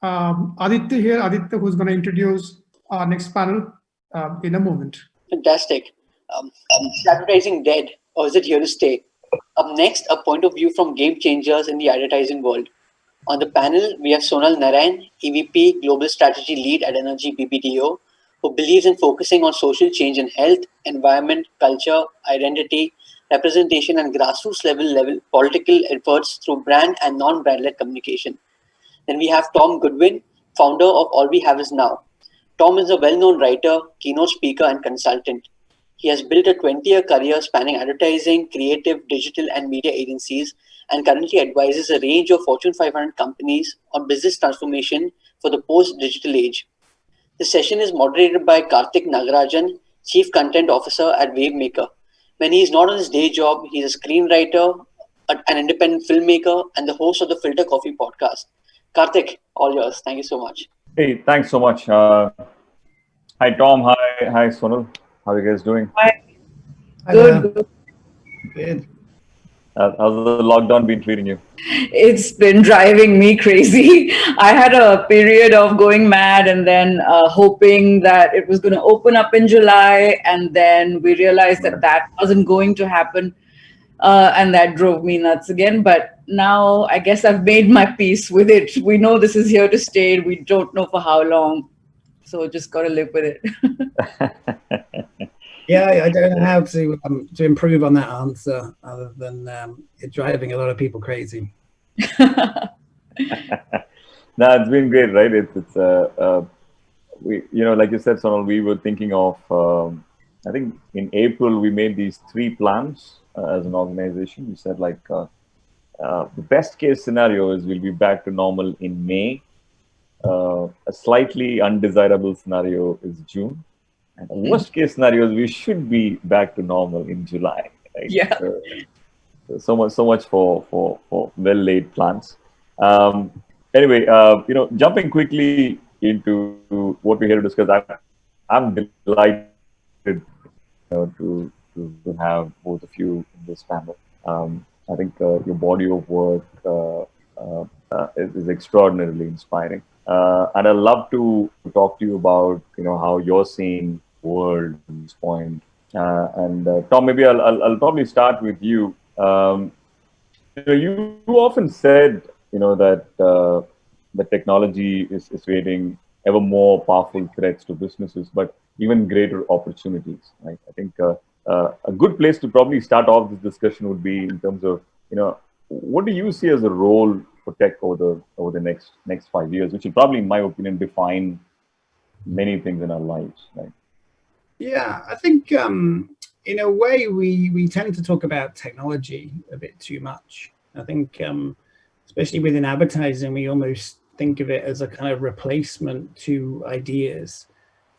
Aditya here, Aditya, who's going to introduce our next panel in a moment. Fantastic. Is advertising dead or is it here to stay? Up next, a point of view from game changers in the advertising world. On the panel, we have Sonal Narain, EVP Global Strategy Lead at Energy BBDO, who believes in focusing on social change in health, environment, culture, identity, representation, and grassroots level political efforts through brand and non-brand led communication. Then we have Tom Goodwin, founder of All We Have Is Now. Tom is a well known writer, keynote speaker, and consultant. He has built a 20-year career spanning advertising, creative, digital, and media agencies, and currently advises a range of Fortune 500 companies on business transformation for the post digital age. The session is moderated by Karthik Nagarajan, Chief Content Officer at Wavemaker. When he is not on his day job, he is a screenwriter, an independent filmmaker, and the host of the Filter Coffee podcast. Karthik, all yours. Thank you so much. Hey, thanks so much. Hi, Tom. Hi, Sonal. How are you guys doing? Hi. Good. How's the lockdown been treating you? It's been driving me crazy. I had a period of going mad and then hoping that it was going to open up in July. And then we realized that that wasn't going to happen. And that drove me nuts again. But now I guess I've made my peace with it. We know this is here to stay. We don't know for how long. So just got to live with it. Yeah, I don't know how to improve on that answer other than it driving a lot of people crazy. No, it's been great, right? It's we, like you said, Sonal, we were thinking of, I think in April, we made these 3 plans as an organization. We said the best case scenario is we'll be back to normal in May. A slightly undesirable scenario is June. And the worst case scenario is we should be back to normal in July. Right? Yeah. So much for well-laid plans. Anyway, jumping quickly into what we're here to discuss, I'm delighted to have both of you in this panel. I think your body of work is extraordinarily inspiring. And I'd love to talk to you about how you're seeing the world at this point. And Tom, maybe I'll probably start with you. You often said that the technology is creating ever more powerful threats to businesses, but even greater opportunities. Right? I think a good place to probably start off this discussion would be in terms of what do you see as a role for tech over the next 5 years, which will probably, in my opinion, define many things in our lives, right? Yeah, I think in a way we tend to talk about technology a bit too much. I think especially within advertising, we almost think of it as a kind of replacement to ideas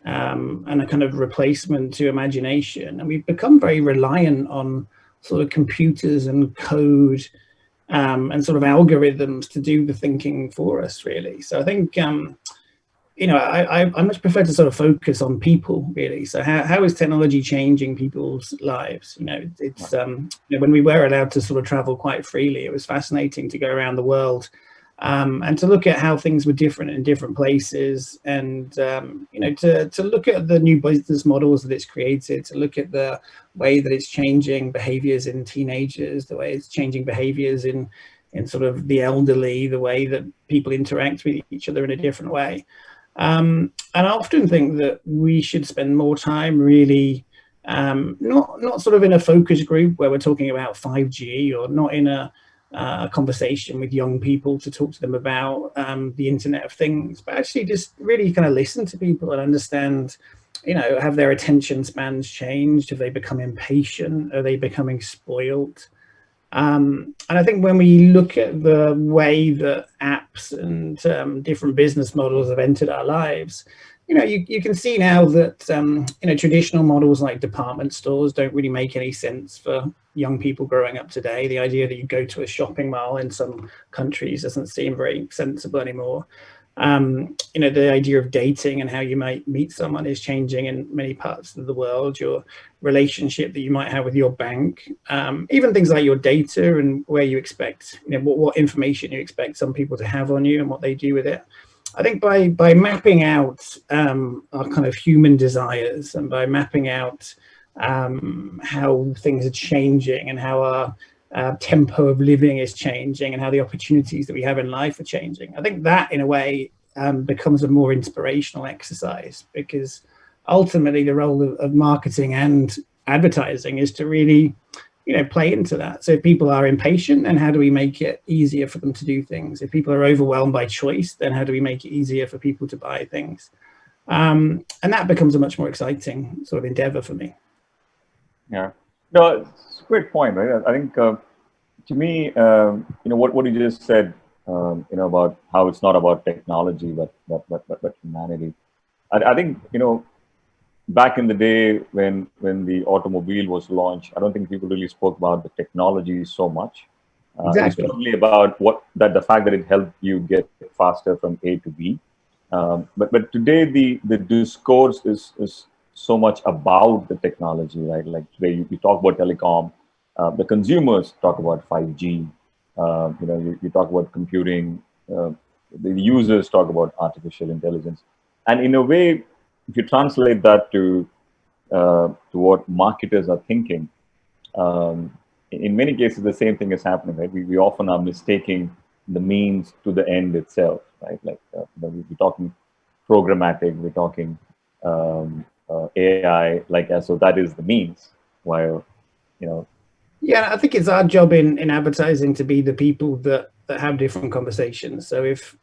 and a kind of replacement to imagination. And we've become very reliant on sort of computers and code and sort of algorithms to do the thinking for us, really. So I think, I much prefer to sort of focus on people, really. So how is technology changing people's lives? It's when we were allowed to sort of travel quite freely, it was fascinating to go around the world and to look at how things were different in different places, and to look at the new business models that it's created, to look at the way that it's changing behaviors in teenagers, the way it's changing behaviors in sort of the elderly, the way that people interact with each other in a different way. And I often think that we should spend more time really not sort of in a focus group where we're talking about 5G, or not in a conversation with young people to talk to them about the Internet of Things, but actually just really kind of listen to people and understand, have their attention spans changed? Have they become impatient? Are they becoming spoiled? And I think when we look at the way that apps and different business models have entered our lives, you can see now that traditional models like department stores don't really make any sense for young people growing up today. The idea that you go to a shopping mall in some countries doesn't seem very sensible anymore. The idea of dating and how you might meet someone is changing in many parts of the world. Your relationship that you might have with your bank, even things like your data and where you expect, what information you expect some people to have on you and what they do with it. I think by mapping out our kind of human desires, and by mapping out how things are changing, and how our tempo of living is changing, and how the opportunities that we have in life are changing, I think that in a way becomes a more inspirational exercise, because ultimately the role of marketing and advertising is to really, play into that. So if people are impatient, then how do we make it easier for them to do things? If people are overwhelmed by choice, then how do we make it easier for people to buy things? And that becomes a much more exciting sort of endeavor for me. Yeah, no, it's a great point, right? I think to me, what you just said, about how it's not about technology, but humanity. I think, back in the day when the automobile was launched, I don't think people really spoke about the technology so much. Exactly. It's only about the fact that it helped you get faster from A to B. But today the discourse is so much about the technology, right? Like today you talk about telecom, the consumers talk about 5G. You talk about computing. The users talk about artificial intelligence, and in a way, if you translate that to what marketers are thinking, in many cases the same thing is happening, right? We often are mistaking the means to the end itself, right? Like we're talking programmatic, we're talking AI, like as so that is the means, while Yeah, I think it's our job in advertising to be the people that have different conversations. So if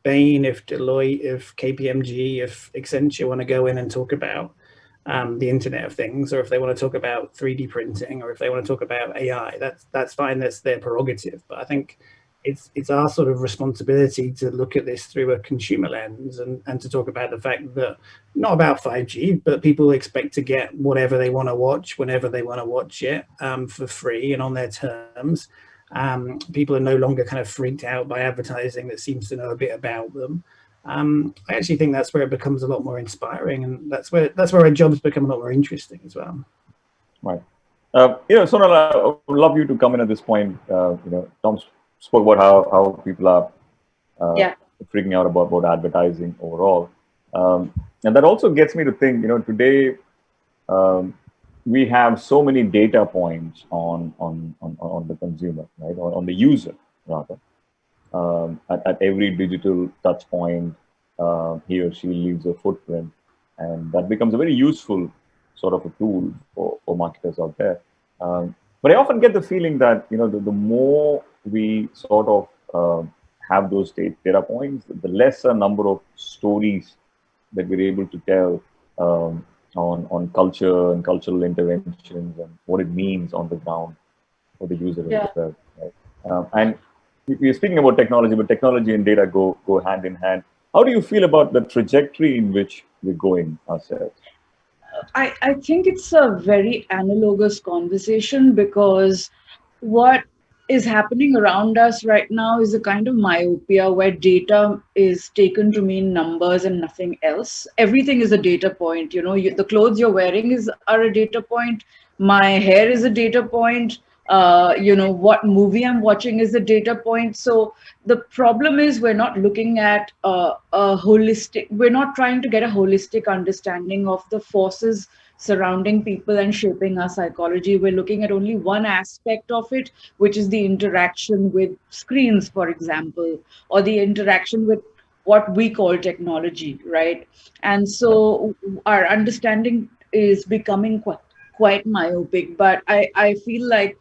Bain, if Deloitte, if KPMG, if Accenture want to go in and talk about the Internet of Things, or if they want to talk about 3D printing, or if they want to talk about AI, that's fine. That's their prerogative. But I think it's our sort of responsibility to look at this through a consumer lens, and to talk about the fact that not about 5G, but people expect to get whatever they want to watch whenever they want to watch it, for free and on their terms. People are no longer kind of freaked out by advertising that seems to know a bit about them. I actually think that's where it becomes a lot more inspiring, and that's where our jobs become a lot more interesting as well. right. Sonal, I would love you to come in at this point. Tom spoke about how people are freaking out about advertising overall, and that also gets me to think. Today we have so many data points on the consumer, right, or on the user rather. At every digital touch point, he or she leaves a footprint, and that becomes a very useful sort of a tool for marketers out there. But I often get the feeling that the more we sort of have those data points, the lesser number of stories that we're able to tell on culture and cultural interventions and what it means on the ground for the user as well. Right? And we're speaking about technology, but technology and data go hand in hand. How do you feel about the trajectory in which we're going ourselves? I think it's a very analogous conversation, because what is happening around us right now is a kind of myopia where data is taken to mean numbers and nothing else. Everything is a data point. The clothes you're wearing are a data point. My hair is a data point. What movie I'm watching is a data point. So the problem is we're not looking at we're not trying to get a holistic understanding of the forces surrounding people and shaping our psychology. We're looking at only one aspect of it, which is the interaction with screens, for example, or the interaction with what we call technology, right? And so our understanding is becoming quite myopic. But I feel like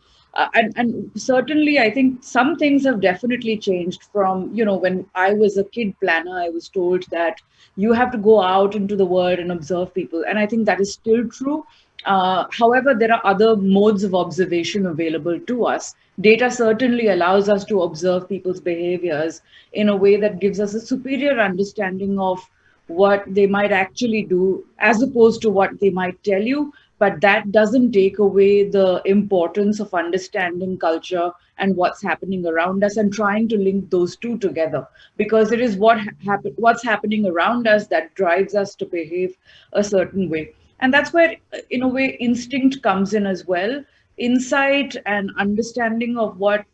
and certainly I think some things have definitely changed from, when I was a kid planner, I was told that you have to go out into the world and observe people. And I think that is still true. However, there are other modes of observation available to us. Data certainly allows us to observe people's behaviors in a way that gives us a superior understanding of what they might actually do as opposed to what they might tell you. But that doesn't take away the importance of understanding culture and what's happening around us and trying to link those two together, because it is what's happening around us that drives us to behave a certain way. And that's where, in a way, instinct comes in as well. Insight and understanding of what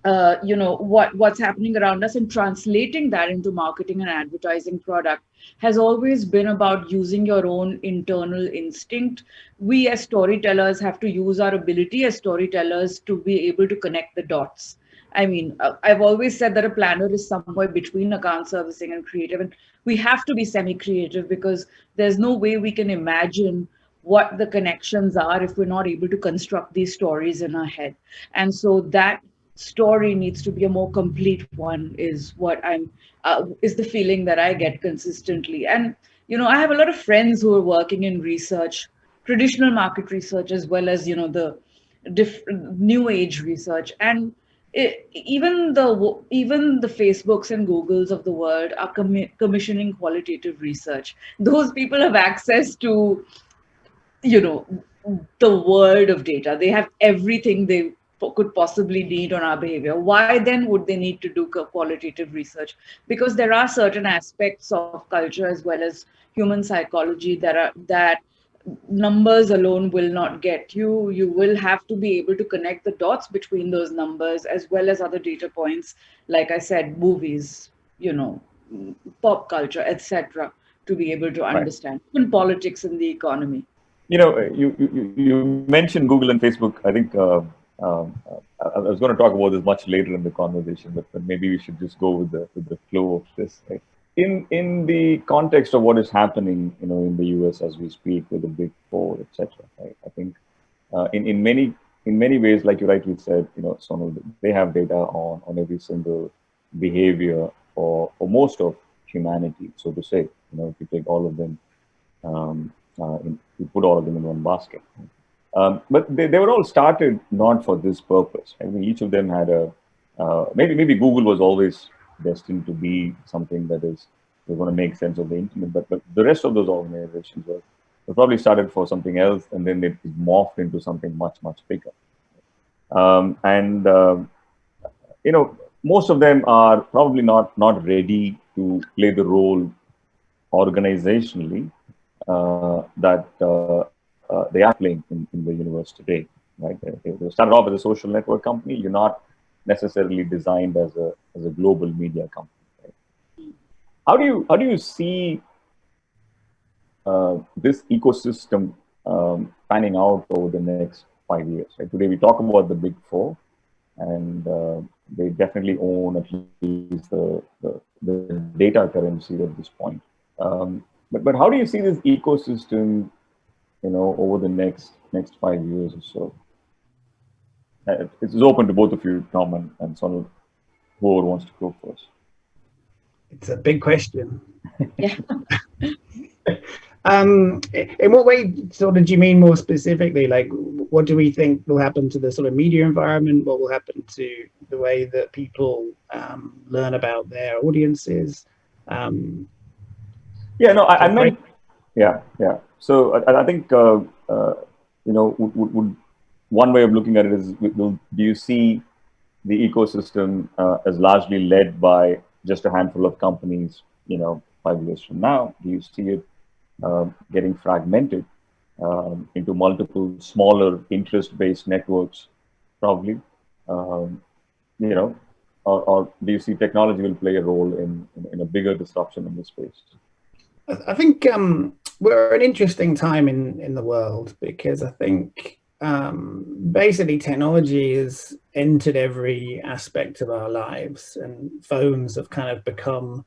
what's happening around us, and translating that into marketing and advertising product has always been about using your own internal instinct. We as storytellers have to use our ability as storytellers to be able to connect the dots. I mean, I've always said that a planner is somewhere between account servicing and creative, and we have to be semi-creative because there's no way we can imagine what the connections are if we're not able to construct these stories in our head. And so that story needs to be a more complete one, is what is the feeling that I get consistently. And I have a lot of friends who are working in research, traditional market research, as well as the new age research. And even the Facebooks and Googles of the world are commissioning qualitative research. Those people have access to the world of data. They have everything they could possibly need on our behavior. Why then would they need to do qualitative research? Because there are certain aspects of culture as well as human psychology that numbers alone will not get you. You will have to be able to connect the dots between those numbers as well as other data points, like I said, movies, pop culture, etc., to be able to understand, even politics and the economy. You mentioned Google and Facebook. I think I was going to talk about this much later in the conversation, but maybe we should just go with the flow of this. Right? In the context of what is happening, in the US as we speak with the Big Four, etc. Right? I think in many ways, like you rightly said, Sonal, they have data on every single behavior for most of humanity, so to say. If you take all of them. You put all of them in one basket. But they were all started not for this purpose. I mean, each of them had maybe Google was always destined to be something that is going to make sense of the internet. But the rest of those organizations were probably started for something else, and then it morphed into something much, much bigger. Most of them are probably not ready to play the role organizationally that they are playing in the universe today, right? They started off as a social network company. You're not necessarily designed as a global media company. Right? How do you see this ecosystem panning out over the next 5 years? Right? Today we talk about the Big Four, and they definitely own at least the data currency at this point. But how do you see this ecosystem, over the next 5 years or so? It's open to both of you, Tom and Sonal, whoever wants to go first. It's a big question. Yeah. In what way sort of do you mean more specifically? Like, what do we think will happen to the sort of media environment? What will happen to the way that people learn about their audiences? I meant, yeah. So I think, would one way of looking at it is, do you see the ecosystem as largely led by just a handful of companies, 5 years from now? Do you see it getting fragmented into multiple smaller interest-based networks, probably? Or do you see technology will play a role in a bigger disruption in this space? I think we're an interesting time in the world, because I think basically technology has entered every aspect of our lives, and phones have kind of become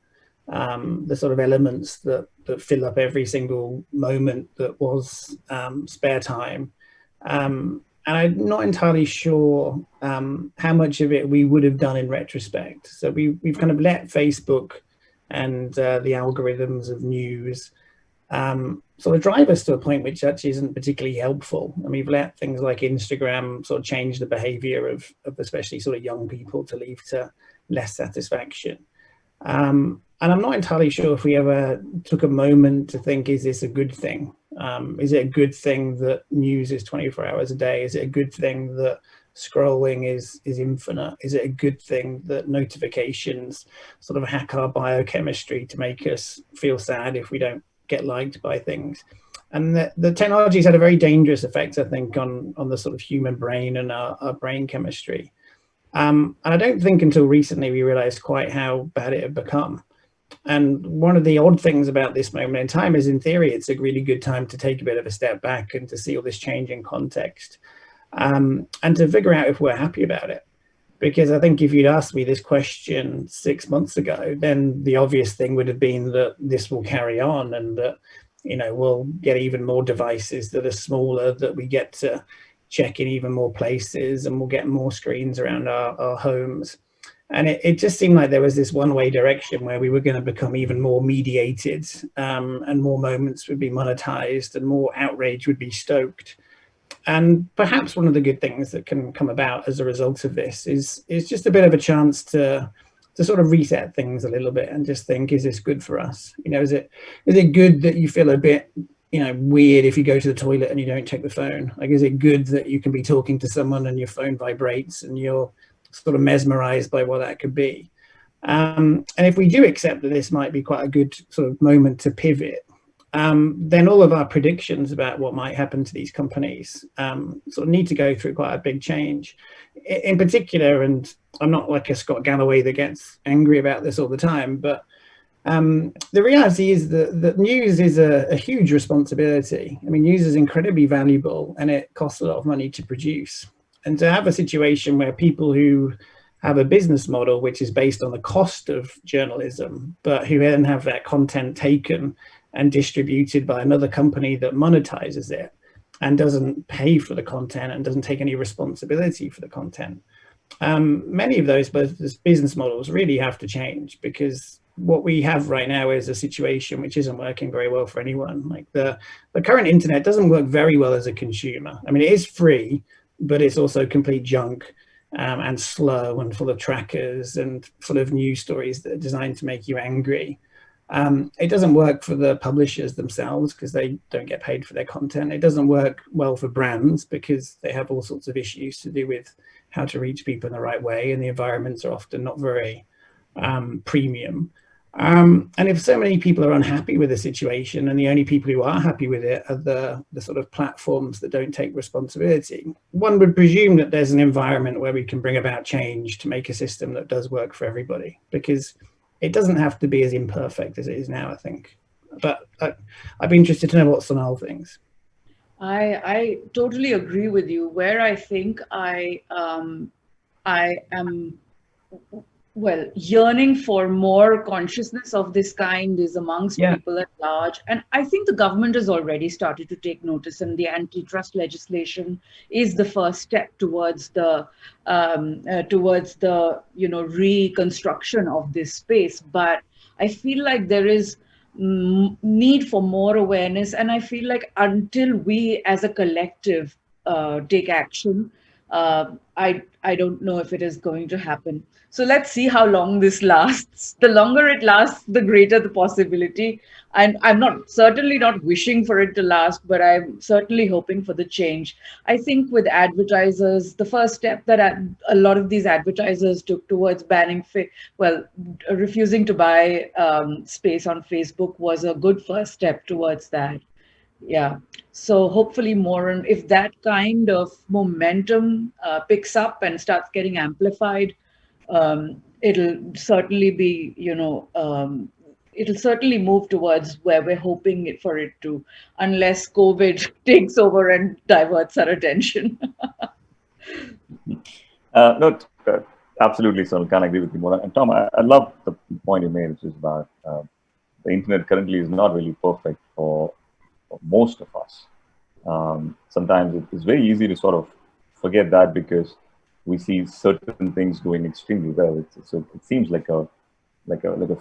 the sort of elements that fill up every single moment that was spare time. And I'm not entirely sure how much of it we would have done in retrospect. So we've kind of let Facebook and the algorithms of news sort of drive us to a point which actually isn't particularly helpful. And we've let things like Instagram sort of change the behavior of especially sort of young people to lead to less satisfaction. And I'm not entirely sure if we ever took a moment to think, is this a good thing? Is it a good thing that news is 24 hours a day? Is it a good thing that scrolling is infinite? Is it a good thing that notifications sort of hack our biochemistry to make us feel sad if we don't get liked by things? And the technology's had a very dangerous effect, I think, on the sort of human brain and our brain chemistry. And I don't think until recently we realized quite how bad it had become. And one of the odd things about this moment in time is, in theory, it's a really good time to take a bit of a step back and to see all this change in context, and to figure out if we're happy about it. Because I think if you'd asked me this question 6 months ago, then the obvious thing would have been that this will carry on, and that, you know, we'll get even more devices that are smaller, that we get to check in even more places, and we'll get more screens around our homes. And it just seemed like there was this one-way direction where we were going to become even more mediated, and more moments would be monetized and more outrage would be stoked. And perhaps one of the good things that can come about as a result of this is just a bit of a chance to sort of reset things a little bit and just think, is this good for us? You know, is it good that you feel a bit, you know, weird if you go to the toilet and you don't check the phone? Like, is it good that you can be talking to someone and your phone vibrates and you're sort of mesmerized by what that could be? And if we do accept that this might be quite a good sort of moment to pivot, then all of our predictions about what might happen to these companies sort of need to go through quite a big change. In particular, and I'm not like a Scott Galloway that gets angry about this all the time, but the reality is that news is a huge responsibility. I mean, news is incredibly valuable and it costs a lot of money to produce. And to have a situation where people who have a business model which is based on the cost of journalism, but who then have that content taken and distributed by another company that monetizes it and doesn't pay for the content and doesn't take any responsibility for the content. Many of those business models really have to change, because what we have right now is a situation which isn't working very well for anyone. Like the current internet doesn't work very well as a consumer. I mean, it is free, but it's also complete junk, and slow and full of trackers and full of news stories that are designed to make you angry. It doesn't work for the publishers themselves because they don't get paid for their content. It doesn't work well for brands because they have all sorts of issues to do with how to reach people in the right way, and the environments are often not very premium. And if so many people are unhappy with the situation, and the only people who are happy with it are the sort of platforms that don't take responsibility, one would presume that there's an environment where we can bring about change to make a system that does work for everybody, because it doesn't have to be as imperfect as it is now, I think. But I'd be interested to know what Sonal thinks. I totally agree with you. Where I think I am, well, yearning for more consciousness of this kind is amongst people at large. And I think the government has already started to take notice, and the antitrust legislation is the first step towards the reconstruction of this space. But I feel like there is need for more awareness, and I feel like until we as a collective take action, I don't know if it is going to happen. So let's see how long this lasts. The longer it lasts, the greater the possibility. And I'm certainly not wishing for it to last, but I'm certainly hoping for the change. I think with advertisers, the first step that a lot of these advertisers took towards banning, refusing to buy space on Facebook was a good first step towards that. Yeah. So hopefully more, and if that kind of momentum picks up and starts getting amplified, it'll certainly be, it'll certainly move towards where we're hoping for it to, unless COVID takes over and diverts our attention. Absolutely, so I can't agree with you more. And Tom, I love the point you made, which is about the internet currently is not really perfect for most of us. Sometimes it's very easy to sort of forget that because we see certain things going extremely well. So it seems like a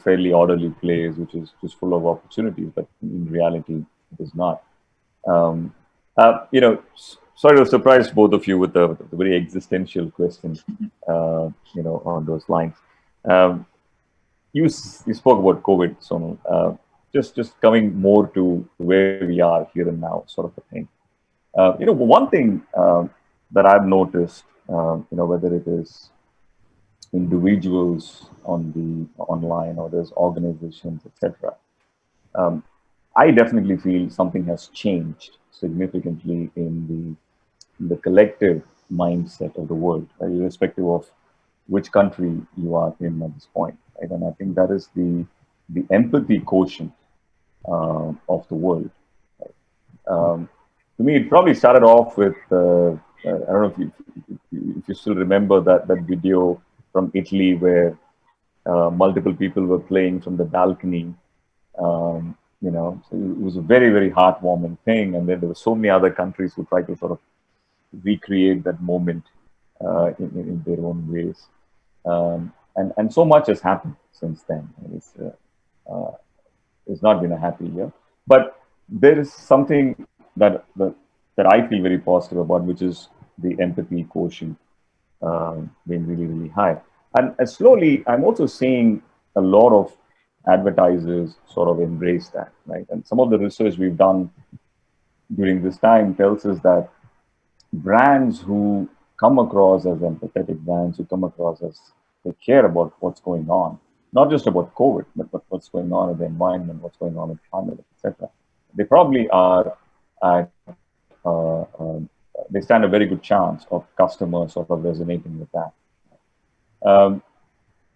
fairly orderly place, which is just full of opportunities, but in reality, it is not. Sorry to surprise both of you with the very existential question, on those lines. You spoke about COVID, Sonal. Just coming more to where we are here and now, sort of a thing. One thing that I've noticed, whether it is individuals online or there's organizations, etc. I definitely feel something has changed significantly in the collective mindset of the world, irrespective of which country you are in at this point, right? And I think that is the empathy quotient of the world. Right? To me, it probably started off with I don't know if you still remember that video from Italy where multiple people were playing from the balcony. You know, so it was a very, very heartwarming thing. And then there were so many other countries who tried to sort of recreate that moment in their own ways. And so much has happened since then. It's not been a happy year, but there is something that I feel very positive about, which is the empathy quotient being really, really high. And slowly, I'm also seeing a lot of advertisers sort of embrace that, right? And some of the research we've done during this time tells us that brands who come across as empathetic brands, who come across as they care about what's going on, not just about COVID, but what's going on in the environment, what's going on in climate, etc. They probably are at they stand a very good chance of customers sort of resonating with that.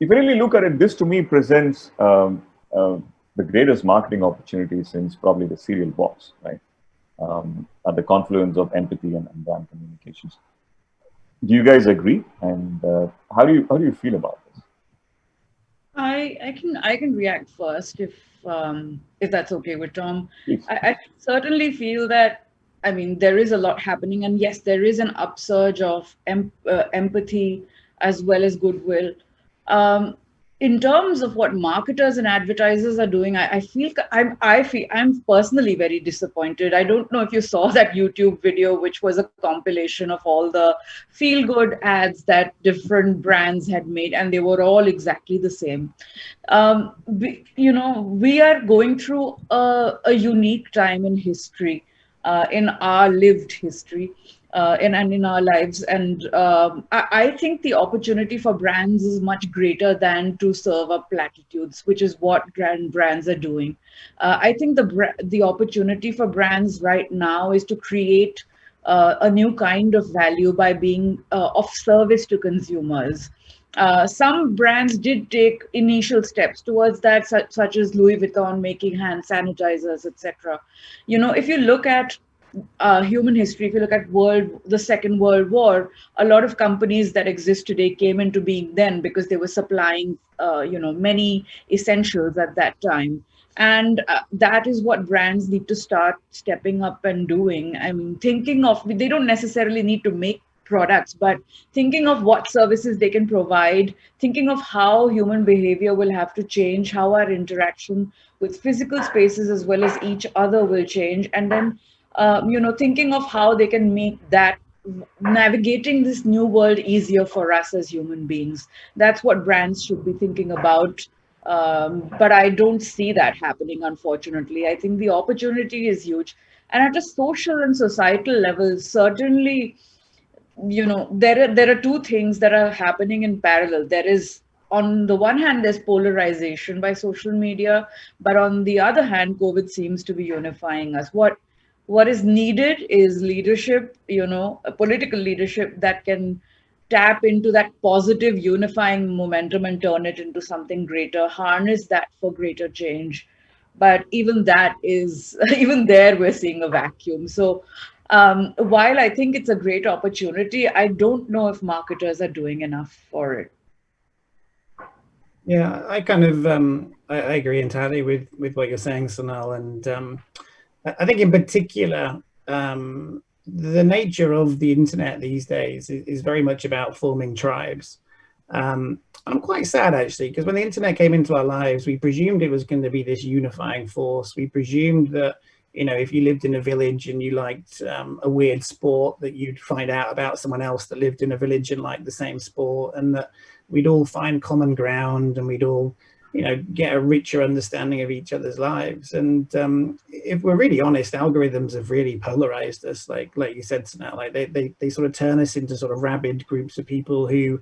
If you really look at it, this to me presents the greatest marketing opportunity since probably the cereal box, right? At the confluence of empathy and brand communications. Do you guys agree? And how do you feel about this? I can react first if that's okay with Tom. I certainly feel that, I mean, there is a lot happening, and yes, there is an upsurge of empathy as well as goodwill. In terms of what marketers and advertisers are doing, I feel I'm personally very disappointed. I don't know if you saw that YouTube video, which was a compilation of all the feel-good ads that different brands had made, and they were all exactly the same. We are going through a unique time in history, in our lived history. And in our lives. And I think the opportunity for brands is much greater than to serve up platitudes, which is what brands are doing. I think the opportunity for brands right now is to create a new kind of value by being of service to consumers. Some brands did take initial steps towards that, such as Louis Vuitton making hand sanitizers, etc. If you look at human history, if you look at the Second World War, a lot of companies that exist today came into being then because they were supplying, many essentials at that time. And that is what brands need to start stepping up and doing. I mean, they don't necessarily need to make products, but thinking of what services they can provide, thinking of how human behavior will have to change, how our interaction with physical spaces as well as each other will change, and then thinking of how they can make that navigating this new world easier for us as human beings. That's what brands should be thinking about. But I don't see that happening, unfortunately. I think the opportunity is huge. And at a social and societal level, certainly, there are two things that are happening in parallel. There is, on the one hand, there's polarization by social media, but on the other hand, COVID seems to be unifying us. What is needed is leadership, a political leadership that can tap into that positive unifying momentum and turn it into something greater, harness that for greater change. But even there we're seeing a vacuum. So while I think it's a great opportunity, I don't know if marketers are doing enough for it. Yeah, I kind of I agree entirely with what you're saying, Sonal, and I think in particular, the nature of the internet these days is very much about forming tribes. I'm quite sad, actually, because when the internet came into our lives, we presumed it was going to be this unifying force. We presumed that, if you lived in a village and you liked a weird sport, that you'd find out about someone else that lived in a village and liked the same sport, and that we'd all find common ground and we'd all get a richer understanding of each other's lives. And if we're really honest, algorithms have really polarized us, like you said, Sonal. Like they sort of turn us into sort of rabid groups of people who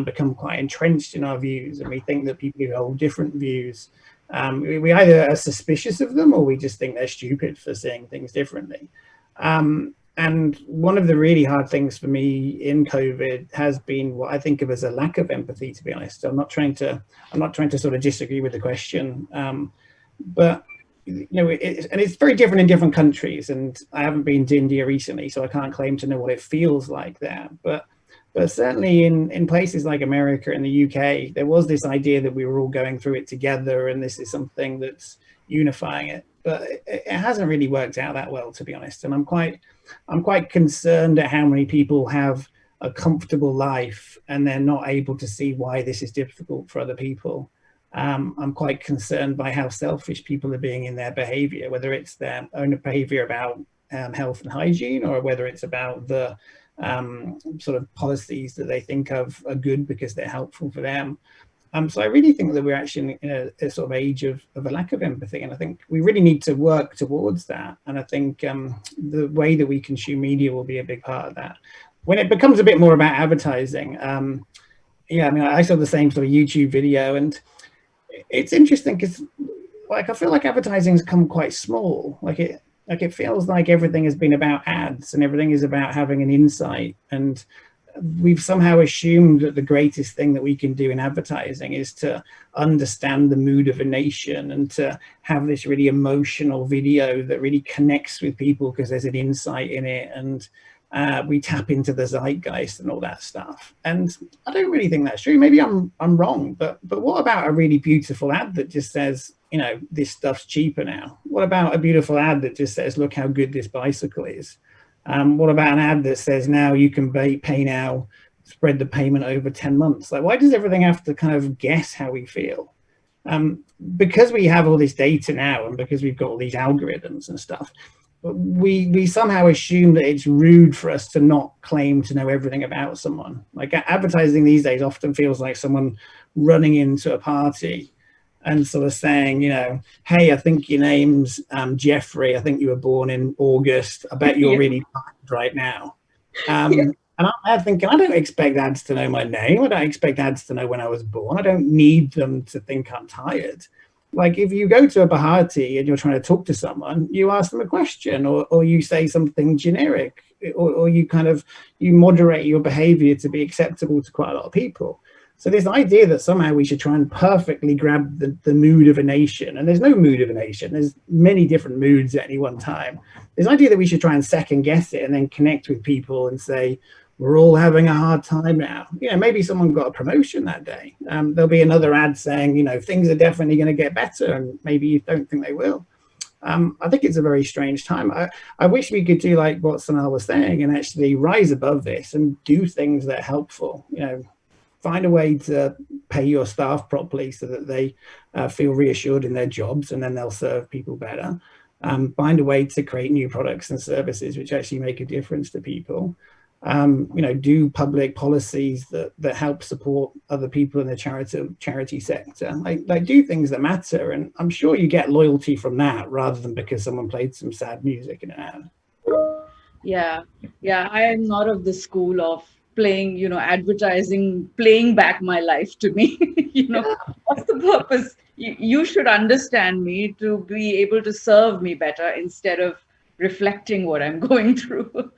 become quite entrenched in our views, and we think that people who hold different views, we either are suspicious of them or we just think they're stupid for seeing things differently. And one of the really hard things for me in COVID has been what I think of as a lack of empathy, to be honest. I'm not trying to sort of disagree with the question, but you know, it's very different in different countries. And I haven't been to India recently, so I can't claim to know what it feels like there. But certainly in places like America and the UK, there was this idea that we were all going through it together, and this is something that's unifying it. But it hasn't really worked out that well, to be honest. And I'm quite concerned at how many people have a comfortable life and they're not able to see why this is difficult for other people. I'm quite concerned by how selfish people are being in their behavior, whether it's their own behavior about health and hygiene, or whether it's about the sort of policies that they think of are good because they're helpful for them. So I really think that we're actually in a sort of age of a lack of empathy, and I think we really need to work towards that. And I think the way that we consume media will be a big part of that. When it becomes a bit more about advertising, yeah, I mean, I saw the same sort of YouTube video, and it's interesting because, like, I feel like advertising's come quite small. Like it feels like everything has been about ads, and everything is about having an insight. And we've somehow assumed that the greatest thing that we can do in advertising is to understand the mood of a nation and to have this really emotional video that really connects with people because there's an insight in it, and we tap into the zeitgeist and all that stuff. And I don't really think that's true. Maybe I'm wrong, but what about a really beautiful ad that just says, you know, this stuff's cheaper now? What about a beautiful ad that just says, look how good this bicycle is? What about an ad that says now you can pay now, spread the payment over 10 months? Like, why does everything have to kind of guess how we feel? Because we have all this data now, and because we've got all these algorithms and stuff, we somehow assume that it's rude for us to not claim to know everything about someone. Like, advertising these days often feels like someone running into a party and sort of saying, you know, hey, I think your name's Jeffrey. I think you were born in August. I bet you're really tired right now. And I'm thinking, I don't expect ads to know my name. I don't expect ads to know when I was born. I don't need them to think I'm tired. Like, if you go to a party and you're trying to talk to someone, you ask them a question, or you say something generic, or you moderate your behavior to be acceptable to quite a lot of people. So this idea that somehow we should try and perfectly grab the mood of a nation, and there's no mood of a nation, there's many different moods at any one time. This idea that we should try and second guess it and then connect with people and say, we're all having a hard time now. You know, maybe someone got a promotion that day. There'll be another ad saying, you know, things are definitely going to get better, and maybe you don't think they will. I think it's a very strange time. I wish we could do like what Sonal was saying and actually rise above this and do things that are helpful. You know, find a way to pay your staff properly so that they feel reassured in their jobs, and then they'll serve people better. Find a way to create new products and services which actually make a difference to people. You know, do public policies that help support other people in the charity sector. Like do things that matter, and I'm sure you get loyalty from that rather than because someone played some sad music in an ad. Yeah, I am not of the school of playing, you know, advertising, playing back my life to me. You know, what's the purpose? You should understand me to be able to serve me better instead of reflecting what I'm going through.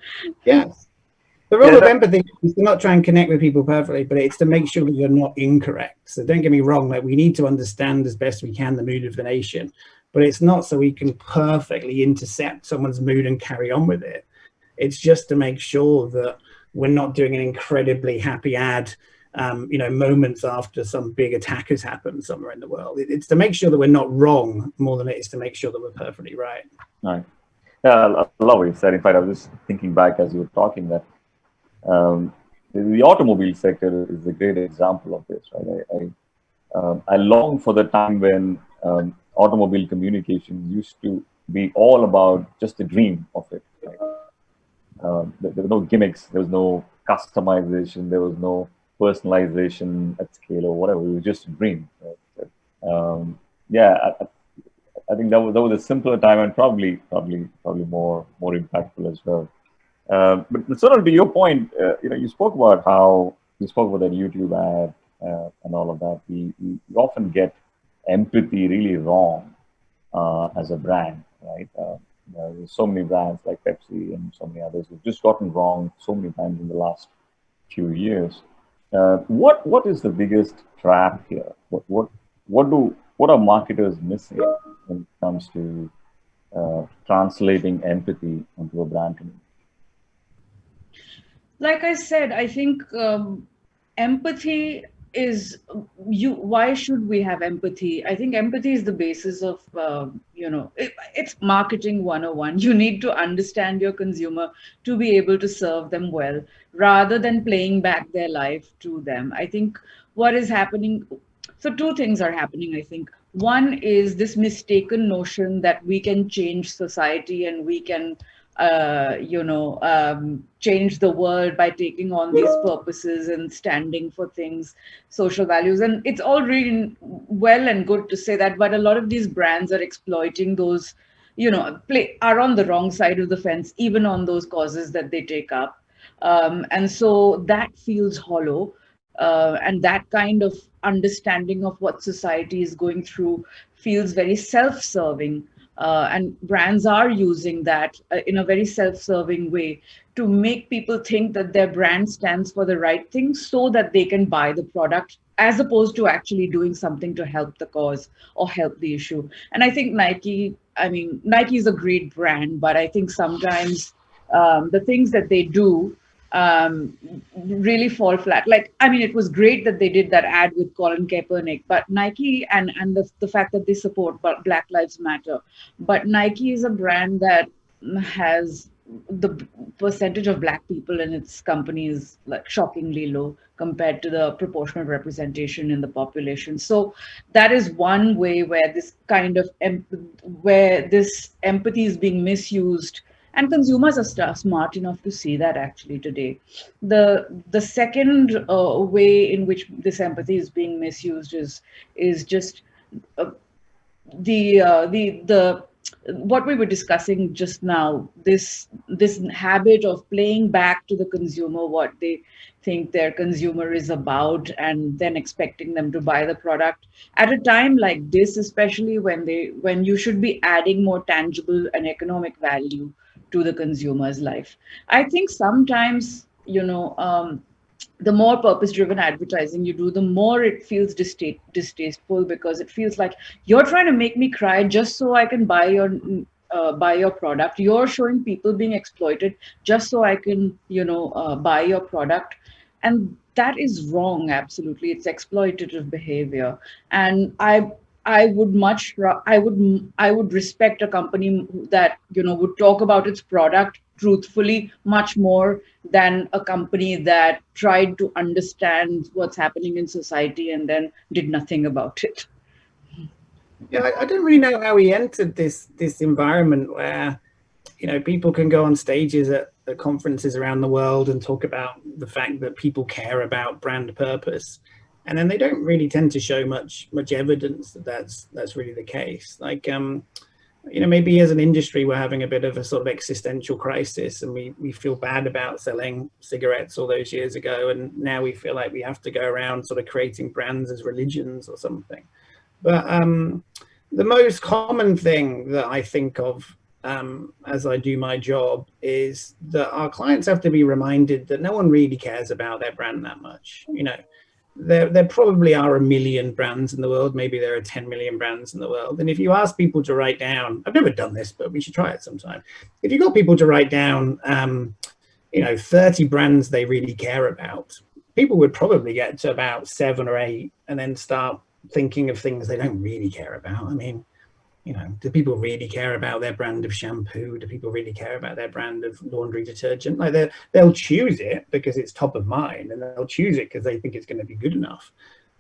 Yes. The role of empathy is to not try and connect with people perfectly, but it's to make sure that you're not incorrect. So don't get me wrong, like, we need to understand as best we can the mood of the nation, but it's not so we can perfectly intercept someone's mood and carry on with it. It's just to make sure that we're not doing an incredibly happy ad, you know, moments after some big attack has happened somewhere in the world. It's to make sure that we're not wrong more than it is to make sure that we're perfectly right. Right. Yeah, I love what you said. In fact, I was just thinking back as you were talking that the automobile sector is a great example of this, right? I long for the time when automobile communication used to be all about just the dream of it. Right? There were no gimmicks, there was no customization, there was no personalization at scale or whatever. It was just a dream. Right? Yeah, I think that was a simpler time, and probably more impactful as well. But sort of to your point, you know, you spoke about that YouTube ad and all of that. We often get empathy really wrong as a brand, right? There's so many brands like Pepsi and so many others who've just gotten wrong so many times in the last few years. What is the biggest trap here? What are marketers missing when it comes to translating empathy into a brand image? Like I said, I think empathy is why should we have empathy? I think empathy is the basis of it's marketing 101. You need to understand your consumer to be able to serve them well, rather than playing back their life to them. I think what is happening, so two things are happening, I think. One is this mistaken notion that we can change society and we can change the world by taking on these purposes and standing for things, social values. And it's all really well and good to say that, but a lot of these brands are exploiting those, are on the wrong side of the fence, even on those causes that they take up. And so that feels hollow. And that kind of understanding of what society is going through feels very self-serving. And brands are using that in a very self-serving way to make people think that their brand stands for the right thing so that they can buy the product, as opposed to actually doing something to help the cause or help the issue. And I think Nike is a great brand, but I think sometimes the things that they do really fall flat. It was great that they did that ad with Colin Kaepernick, but Nike and the fact that they support Black Lives Matter, but Nike is a brand that has the percentage of Black people in its company is like shockingly low compared to the proportional representation in the population. So that is one way where this kind of where this empathy is being misused. And consumers are smart enough to see that actually today. The second way in which this empathy is being misused is just the what we were discussing just now. This habit of playing back to the consumer what they think their consumer is about, and then expecting them to buy the product at a time like this, especially when you should be adding more tangible and economic value to the consumer's life. I think sometimes, the more purpose-driven advertising you do, the more it feels distasteful, because it feels like you're trying to make me cry just so I can buy your product. You're showing people being exploited just so I can, buy your product. And that is wrong, absolutely. It's exploitative behavior. And I would respect a company that would talk about its product truthfully much more than a company that tried to understand what's happening in society and then did nothing about it. Yeah, I don't really know how we entered this environment where people can go on stages at conferences around the world and talk about the fact that people care about brand purpose. And then they don't really tend to show much evidence that that's really the case. Maybe as an industry, we're having a bit of a sort of existential crisis, and we feel bad about selling cigarettes all those years ago. And now we feel like we have to go around sort of creating brands as religions or something. But the most common thing that I think of as I do my job is that our clients have to be reminded that no one really cares about their brand that much. There probably are 1 million brands in the world. Maybe there are 10 million brands in the world. And if you ask people to write down, I've never done this, but we should try it sometime. If you got people to write down, 30 brands they really care about, people would probably get to about 7 or 8 and then start thinking of things they don't really care about. I mean, do people really care about their brand of shampoo? Do people really care about their brand of laundry detergent? They'll choose it because it's top of mind, and they'll choose it because they think it's going to be good enough,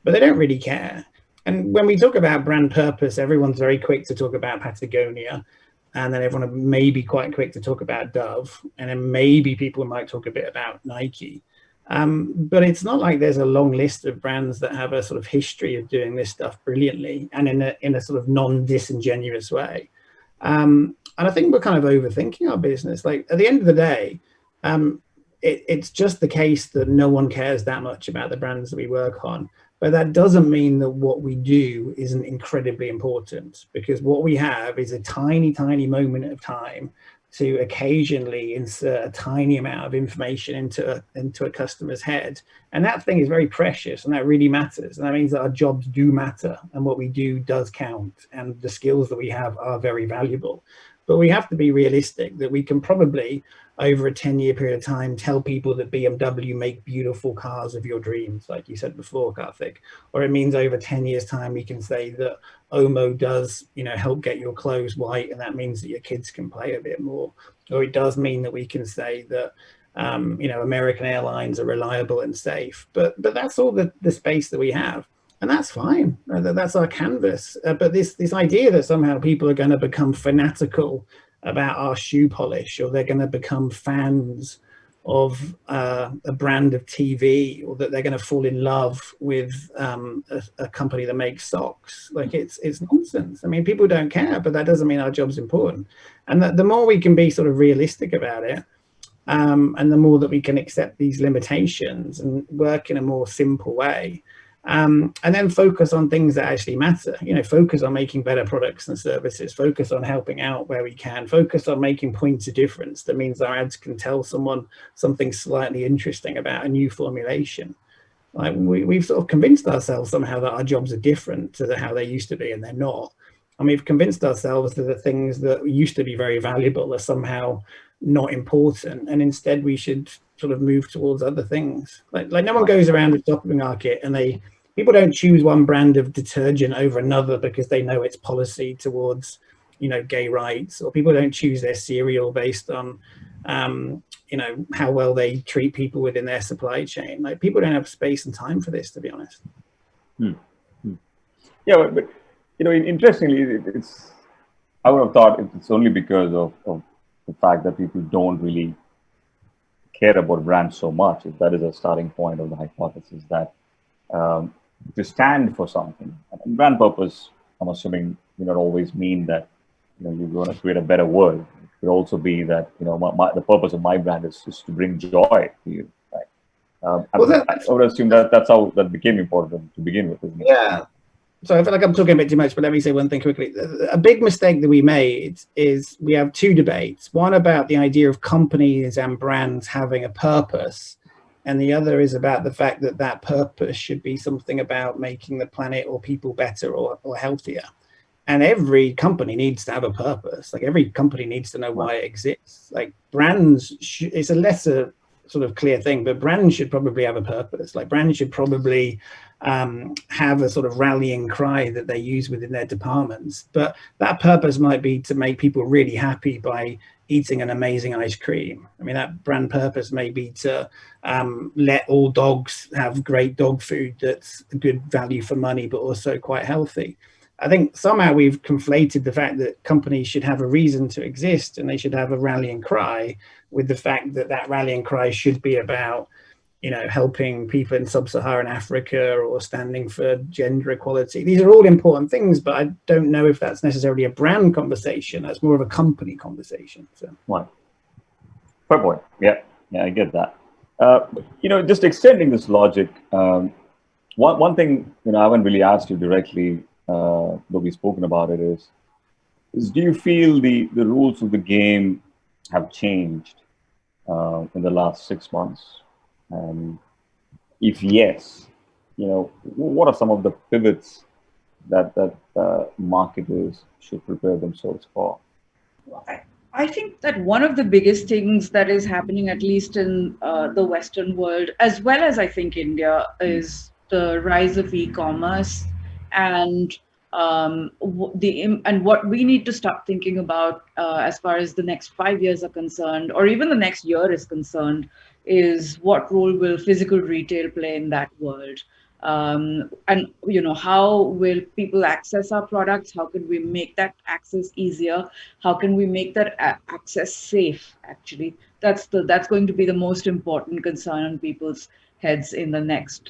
but they don't really care. And when we talk about brand purpose, everyone's very quick to talk about Patagonia, and then everyone may be quite quick to talk about Dove, and then maybe people might talk a bit about Nike. But it's not like there's a long list of brands that have a sort of history of doing this stuff brilliantly and in a sort of non-disingenuous way. And I think we're kind of overthinking our business. Like, at the end of the day, it's just the case that no one cares that much about the brands that we work on. But that doesn't mean that what we do isn't incredibly important, because what we have is a tiny, tiny moment of time to occasionally insert a tiny amount of information into a customer's head. And that thing is very precious, and that really matters. And that means that our jobs do matter, and what we do does count, and the skills that we have are very valuable. But we have to be realistic that we can probably, over a 10-year period of time, tell people that BMW make beautiful cars of your dreams, like you said before, Karthik. Or it means over 10 years' time, we can say that Omo does, help get your clothes white, and that means that your kids can play a bit more. Or it does mean that we can say that, American Airlines are reliable and safe. But that's all the space that we have. And that's fine. That's our canvas. But this idea that somehow people are going to become fanatical about our shoe polish, or they're going to become fans of a brand of TV, or that they're going to fall in love with a company that makes socks, like it's nonsense. I mean, people don't care, but that doesn't mean our job's important. And the more we can be sort of realistic about it, and the more that we can accept these limitations and work in a more simple way, and then focus on things that actually matter, focus on making better products and services, focus on helping out where we can, focus on making points of difference. That means our ads can tell someone something slightly interesting about a new formulation. Like we've sort of convinced ourselves somehow that our jobs are different to how they used to be, and they're not. And we've convinced ourselves that the things that used to be very valuable are somehow not important, and instead we should sort of move towards other things. Like no one goes around the shopping market and people don't choose one brand of detergent over another because they know its policy towards, gay rights, or people don't choose their cereal based on, how well they treat people within their supply chain. Like, people don't have space and time for this, to be honest. Yeah, but interestingly, I would have thought it's only because of the fact that people don't really care about brands so much. If that is a starting point of the hypothesis that to stand for something, and brand purpose, I'm assuming, not always mean that you're going to create a better world. It could also be that the purpose of my brand is just to bring joy to you, right? I would assume that's how that became important to begin with, isn't it? Yeah. So I feel like I'm talking a bit too much, but let me say one thing quickly. A big mistake that we made is we have two debates. One about the idea of companies and brands having a purpose, and the other is about the fact that that purpose should be something about making the planet or people better or healthier. And every company needs to have a purpose. Like, every company needs to know why it exists. Like, brands, it's a lesser sort of clear thing, but brands should probably have a purpose. Like, brands should probably have a sort of rallying cry that they use within their departments. But that purpose might be to make people really happy by eating an amazing ice cream. I mean, that brand purpose may be to let all dogs have great dog food that's good value for money, but also quite healthy. I think somehow we've conflated the fact that companies should have a reason to exist and they should have a rallying cry with the fact that that rallying cry should be about, helping people in sub-Saharan Africa or standing for gender equality. These are all important things, but I don't know if that's necessarily a brand conversation. That's more of a company conversation. So. Right. Fair point. Yeah, I get that. Just extending this logic, one thing, I haven't really asked you directly, though we've spoken about it, is do you feel the rules of the game have changed in the last 6 months? If yes, what are some of the pivots that marketers should prepare themselves for? I think that one of the biggest things that is happening, at least in the Western world, as well as I think India, is the rise of e-commerce and what we need to start thinking about as far as the next 5 years are concerned, or even the next year is concerned, is what role will physical retail play in that world? And how will people access our products? How can we make that access easier? How can we make that access safe? Actually, that's going to be the most important concern on people's heads in the next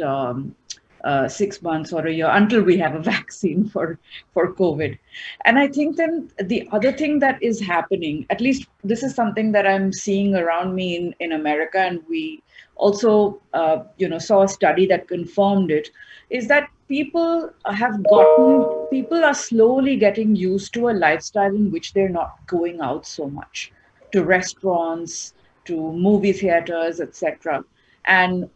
6 months or a year until we have a vaccine for COVID. And I think then the other thing that is happening, at least this is something that I'm seeing around me in America, and we also saw a study that confirmed it, is that people are slowly getting used to a lifestyle in which they're not going out so much to restaurants, to movie theaters, etc. And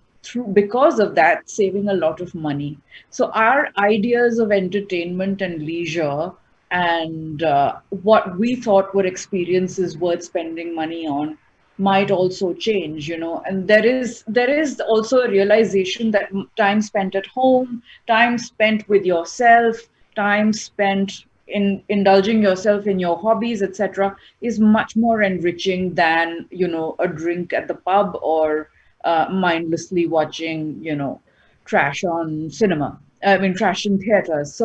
because of that, saving a lot of money. So our ideas of entertainment and leisure and what we thought were experiences worth spending money on might also change, and there is also a realization that time spent at home, time spent with yourself, time spent in indulging yourself in your hobbies, etc., is much more enriching than a drink at the pub or mindlessly watching trash on cinema. I mean, trash in theaters.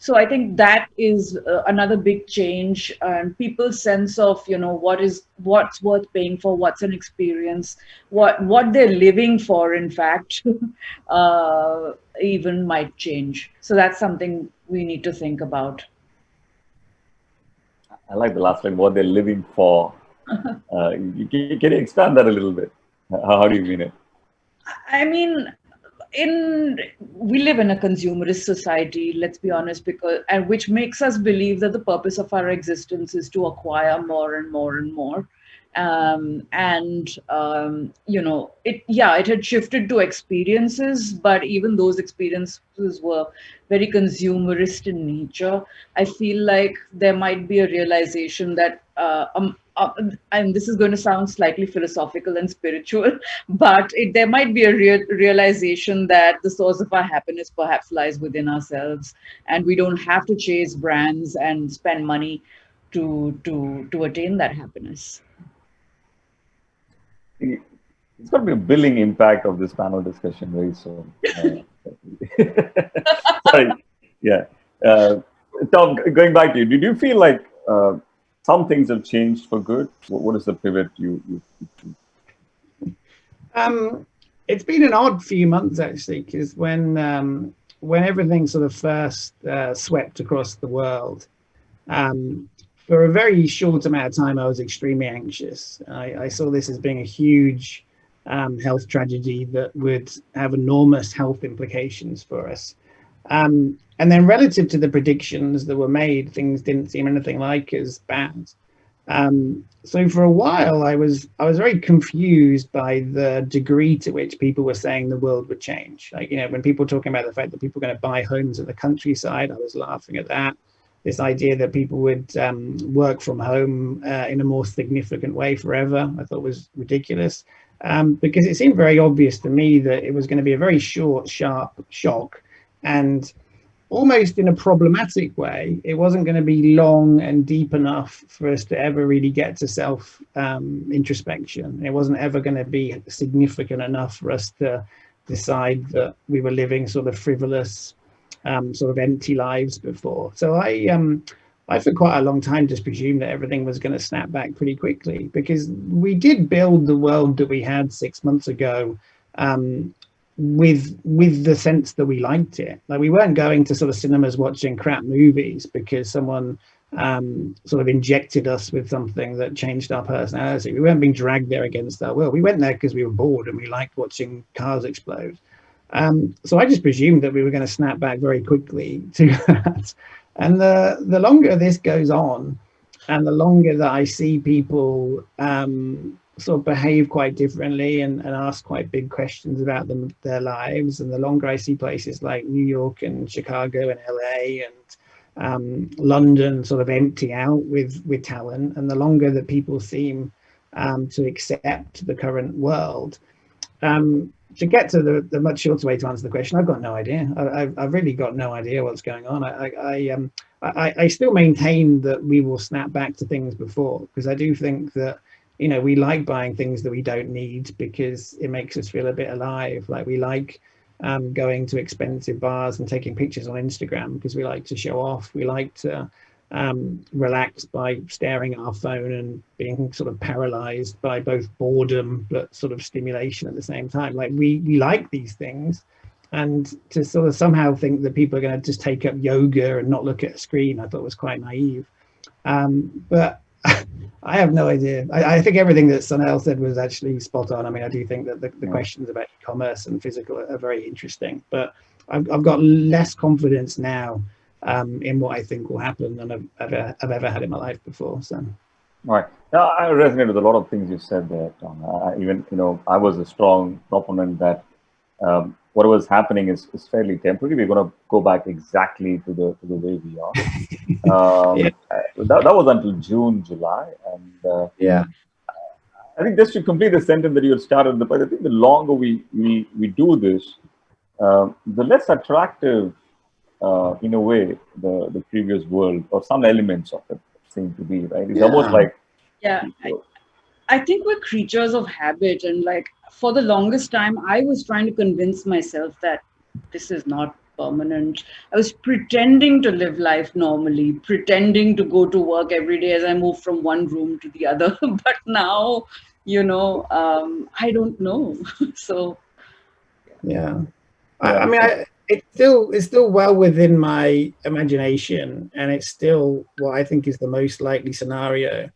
So I think that is another big change, and people's sense of what's worth paying for, what's an experience, what they're living for, in fact, even might change. So that's something we need to think about. I like the last line, what they're living for. Can you expand that a little bit? How do you mean it? I mean, we live in a consumerist society, let's be honest, and which makes us believe that the purpose of our existence is to acquire more and more and more. It had shifted to experiences, but even those experiences were very consumerist in nature. I feel like there might be a realization that and this is going to sound slightly philosophical and spiritual, but there might be a realization that the source of our happiness perhaps lies within ourselves, and we don't have to chase brands and spend money to attain that happiness. It's got to be a billing impact of this panel discussion very soon. Sorry. Yeah. Tom, going back to you, did you feel like some things have changed for good? What is the pivot you It's been an odd few months, actually, because when everything sort of first swept across the world, for a very short amount of time, I was extremely anxious. I saw this as being a huge health tragedy that would have enormous health implications for us. And then relative to the predictions that were made, things didn't seem anything like as bad. So for a while, I was very confused by the degree to which people were saying the world would change. Like, when people were talking about the fact that people were going to buy homes in the countryside, I was laughing at that. This idea that people would work from home in a more significant way forever, I thought was ridiculous, because it seemed very obvious to me that it was going to be a very short, sharp shock, and almost in a problematic way, it wasn't going to be long and deep enough for us to ever really get to self introspection. It wasn't ever going to be significant enough for us to decide that we were living sort of frivolous, sort of empty lives before. So I for quite a long time just presumed that everything was going to snap back pretty quickly, because we did build the world that we had 6 months ago with the sense that we liked it. Like, we weren't going to sort of cinemas watching crap movies because someone sort of injected us with something that changed our personality. We weren't being dragged there against our will. We went there because we were bored and we liked watching cars explode. So I just presumed that we were going to snap back very quickly to that. And the longer this goes on, and the longer that I see people sort of behave quite differently and ask quite big questions about their lives, and the longer I see places like New York and Chicago and LA and London sort of empty out with talent, and the longer that people seem to accept the current world, to get to the much shorter way to answer the question, I've got no idea. I've really got no idea what's going on. I still maintain that we will snap back to things before, because I do think that, we like buying things that we don't need because it makes us feel a bit alive. Like, we like going to expensive bars and taking pictures on Instagram because we like to show off. We like to relax by staring at our phone and being sort of paralyzed by both boredom but sort of stimulation at the same time. Like, we like these things, And to sort of somehow think that people are going to just take up yoga and not look at a screen, I thought was quite naive. But I have no idea. I think everything that Sonal said was actually spot on. I mean, I do think that the questions about e-commerce and physical are very interesting, but I've got less confidence now in what I think will happen than I've ever had in my life before. So. Right. Now, I resonate with a lot of things you said there, Tom. Even, I was a strong proponent that what was happening is fairly temporary. We're going to go back exactly to the way we are. That was until June, July, and yeah. I think just to complete the sentence that you had started, I think the longer we do this, the less attractive, in a way, the previous world or some elements of it seem to be, right? It's almost like I think we're creatures of habit, and like for the longest time, I was trying to convince myself that this is not permanent. I was pretending to live life normally, pretending to go to work every day as I move from one room to the other. But now, I don't know. So, yeah. I mean, it's still well within my imagination, and it's still what I think is the most likely scenario,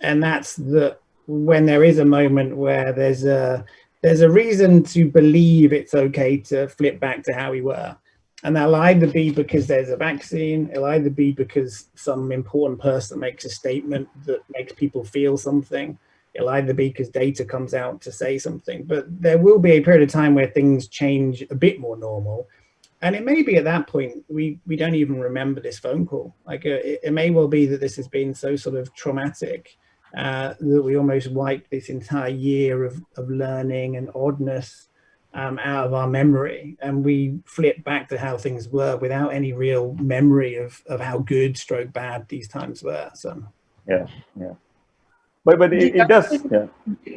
and that's that when there is a moment where there's a reason to believe it's okay to flip back to how we were, and that'll either be because there's a vaccine, it'll either be because some important person makes a statement that makes people feel something, it'll either be because data comes out to say something, but there will be a period of time where things change a bit more normal. And it may be at that point, we don't even remember this phone call. Like it may well be that this has been so sort of traumatic that we almost wiped this entire year of learning and oddness out of our memory. And we flip back to how things were without any real memory of how good stroke bad these times were. So, yeah. But it does. Yeah.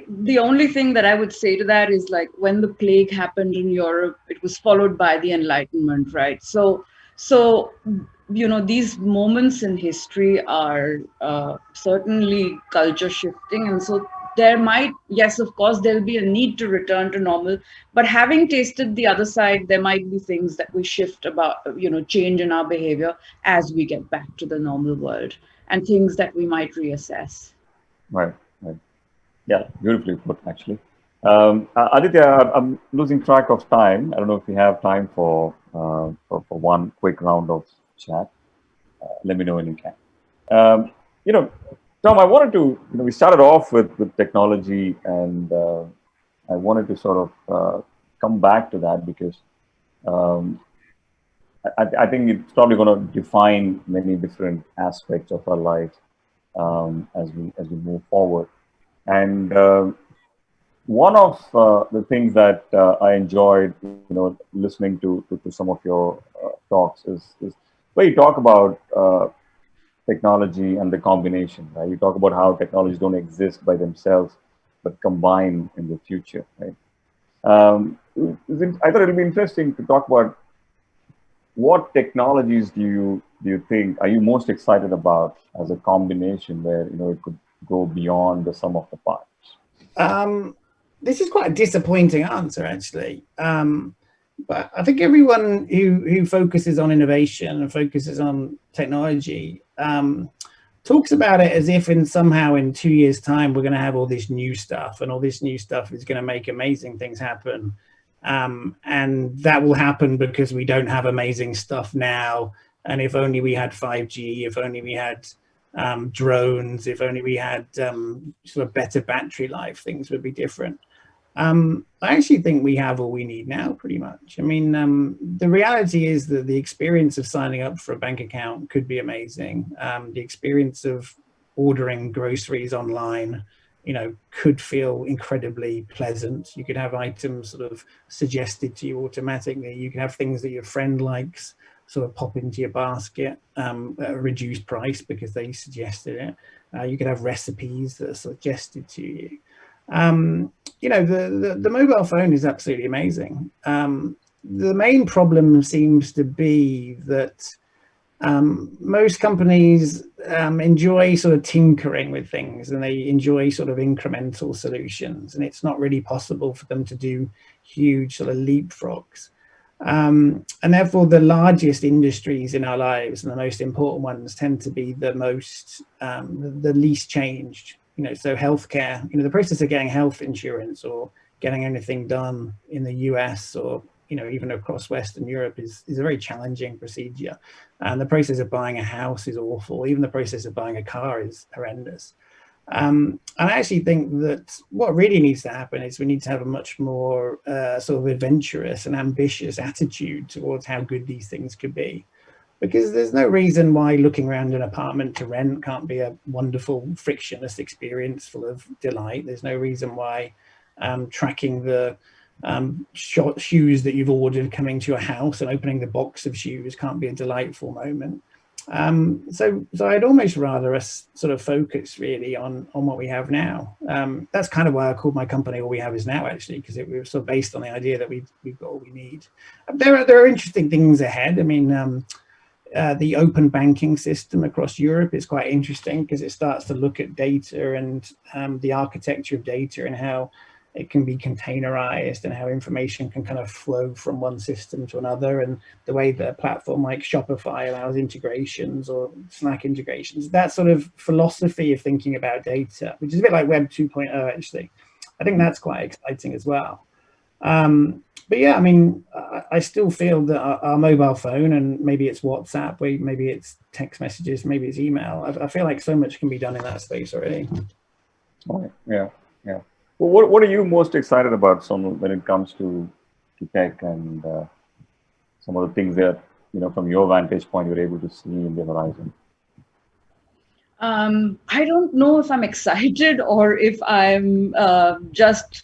The only thing that I would say to that is, like, when the plague happened in Europe, it was followed by the Enlightenment, right? So these moments in history are certainly culture shifting, and so there might, yes, of course, there'll be a need to return to normal. But having tasted the other side, there might be things that we shift about, change in our behavior as we get back to the normal world, and things that we might reassess. Right. Yeah, beautifully put, actually. Aditya, I'm losing track of time. I don't know if we have time for one quick round of chat. Let me know when you can. Tom, I wanted to, we started off with technology, and I wanted to sort of come back to that because I think it's probably going to define many different aspects of our life as we move forward. And one of the things that I enjoyed, listening to some of your talks is where you talk about technology and the combination, right? You talk about how technologies don't exist by themselves, but combine in the future, right? I thought it'd be interesting to talk about what technologies do you think are you most excited about as a combination where it could go beyond the sum of the parts? This is quite a disappointing answer, actually. But I think everyone who focuses on innovation and focuses on technology talks about it as if somehow in 2 years' time we're going to have all this new stuff, and all this new stuff is going to make amazing things happen. And that will happen because we don't have amazing stuff now. And if only we had 5G, if only we had drones, if only we had sort of better battery life, things would be different. I actually think we have all we need now, pretty much. I mean, the reality is that the experience of signing up for a bank account could be amazing. The experience of ordering groceries online, could feel incredibly pleasant. You could have items sort of suggested to you automatically. You can have things that your friend likes sort of pop into your basket at a reduced price because they suggested it. You could have recipes that are suggested to you. The mobile phone is absolutely amazing. The main problem seems to be that most companies enjoy sort of tinkering with things, and they enjoy sort of incremental solutions, and it's not really possible for them to do huge sort of leapfrogs. And therefore, the largest industries in our lives and the most important ones tend to be the most, the least changed. So healthcare, the process of getting health insurance or getting anything done in the US or even across Western Europe is a very challenging procedure. And the process of buying a house is awful. Even the process of buying a car is horrendous. And I actually think that what really needs to happen is we need to have a much more sort of adventurous and ambitious attitude towards how good these things could be. Because there's no reason why looking around an apartment to rent can't be a wonderful, frictionless experience full of delight. There's no reason why tracking the shoes that you've ordered coming to your house and opening the box of shoes can't be a delightful moment. So I'd almost rather us sort of focus really on what we have now. That's kind of why I called my company All We Have Is Now, actually, because it was sort of based on the idea that we've got all we need. There are interesting things ahead. I mean, the open banking system across Europe is quite interesting because it starts to look at data and the architecture of data and how it can be containerized and how information can kind of flow from one system to another, and the way that a platform like Shopify allows integrations or Slack integrations. That sort of philosophy of thinking about data, which is a bit like Web 2.0 actually, I think that's quite exciting as well. But yeah, I mean, I still feel that our mobile phone, and maybe it's WhatsApp, maybe it's text messages, maybe it's email. I feel like so much can be done in that space already. Right. Yeah. Well, what are you most excited about, Sonal, when it comes to tech and some of the things that, from your vantage point, you're able to see in the horizon? I don't know if I'm excited or if I'm just,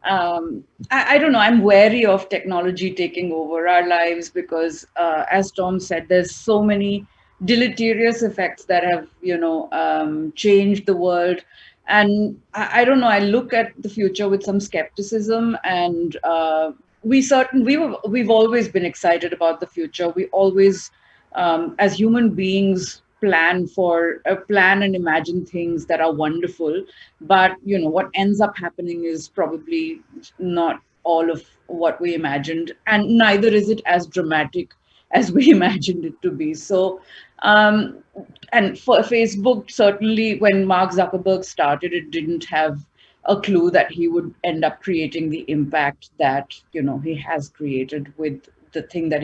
I don't know, I'm wary of technology taking over our lives because, as Tom said, there's so many deleterious effects that have, changed the world. And I don't know, I look at the future with some skepticism, and we've always been excited about the future. We always, as human beings, plan and imagine things that are wonderful, but what ends up happening is probably not all of what we imagined, and neither is it as dramatic as we imagined it to be. So and for Facebook, certainly when Mark Zuckerberg started, it didn't have a clue that he would end up creating the impact that he has created with the thing that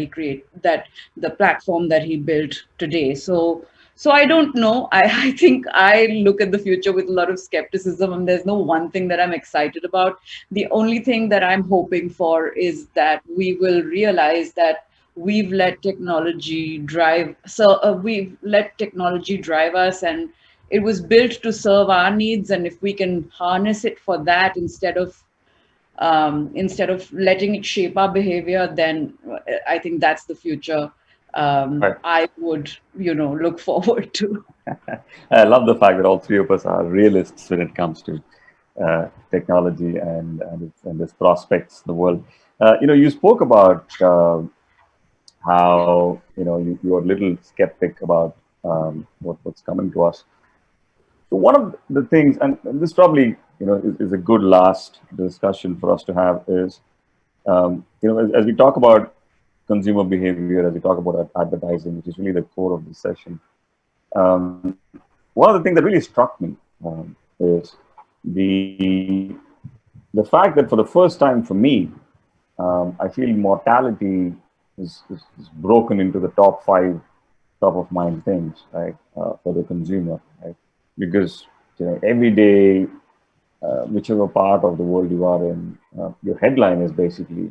that the platform that he built today. So I don't know. I think I look at the future with a lot of skepticism, and there's no one thing that I'm excited about. The only thing that I'm hoping for is that we will realize that we've let technology drive. We've let technology drive us, and it was built to serve our needs. And if we can harness it for that instead of letting it shape our behavior, then I think that's the future Right. I would, look forward to. I love the fact that all three of us are realists when it comes to technology and its prospects in the world. You spoke about how you are a little skeptic about what's coming to us. So one of the things, and this probably is a good last discussion for us to have, is as we talk about consumer behavior, as we talk about advertising, which is really the core of the session. One of the things that really struck me is the fact that for the first time for me, I feel mortality is broken into the top 5 top of mind things, right, for the consumer, right? Because every day, whichever part of the world you are in, your headline is basically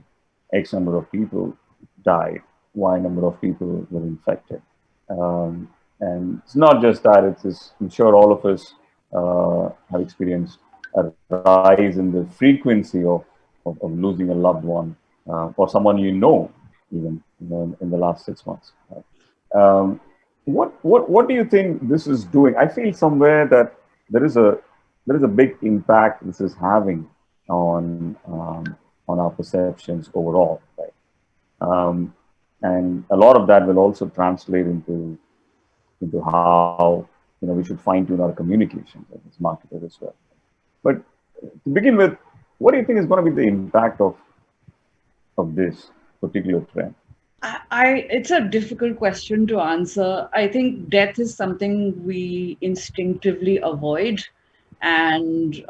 X number of people died, Y number of people were infected. And it's not just that, I'm sure all of us have experienced a rise in the frequency of losing a loved one or someone even in the last 6 months. Right? What do you think this is doing? I feel somewhere that there is a big impact this is having on our perceptions overall, right? And a lot of that will also translate into how we should fine tune our communications as marketers as well. But to begin with, what do you think is going to be the impact of this particular trend? It's a difficult question to answer. I think death is something we instinctively avoid. And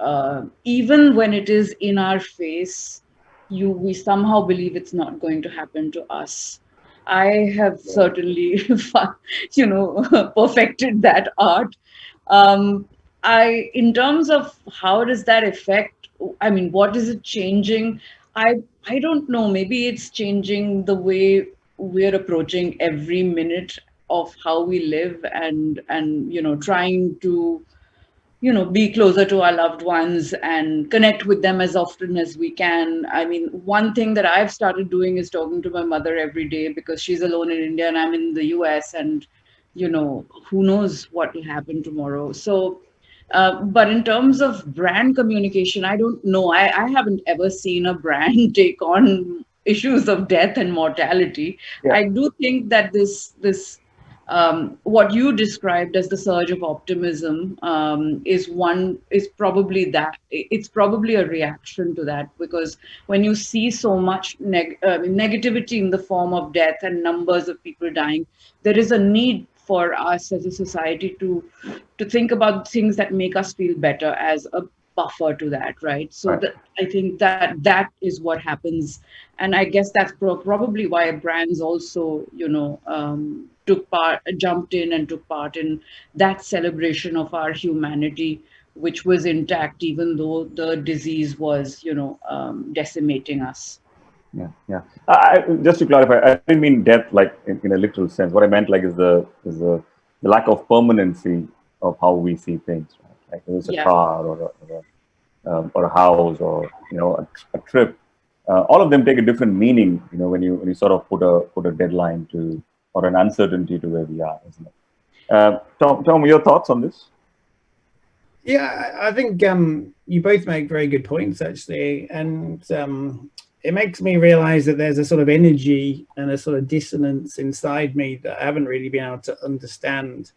even when it is in our face, we somehow believe it's not going to happen to us. I have certainly, perfected that art. In terms of how does that affect, I mean, what is it changing? I don't know. Maybe it's changing the way we're approaching every minute of how we live, and trying to be closer to our loved ones and connect with them as often as we can. I mean, one thing that I've started doing is talking to my mother every day, because she's alone in India and I'm in the US, and who knows what will happen tomorrow. So but in terms of brand communication, I don't know. I haven't ever seen a brand take on issues of death and mortality. Yeah. I do think that this what you described as the surge of optimism is probably that. It's probably a reaction to that, because when you see so much negativity in the form of death and numbers of people dying, there is a need for us as a society to think about things that make us feel better as a buffer to that, right? So Right. I think that is what happens, and I guess that's probably why brands also jumped in and took part in that celebration of our humanity, which was intact even though the disease was decimating us. Yeah. Just to clarify, I didn't mean death like in a literal sense. What I meant like is the lack of permanency of how we see things. Right? Like whether it's a Yeah. car or a house or a trip. All of them take a different meaning. When you sort of put a deadline to or an uncertainty to where we are, isn't it? Tom, your thoughts on this? Yeah, I think you both make very good points, actually. And it makes me realize that there's a sort of energy and a sort of dissonance inside me that I haven't really been able to understand.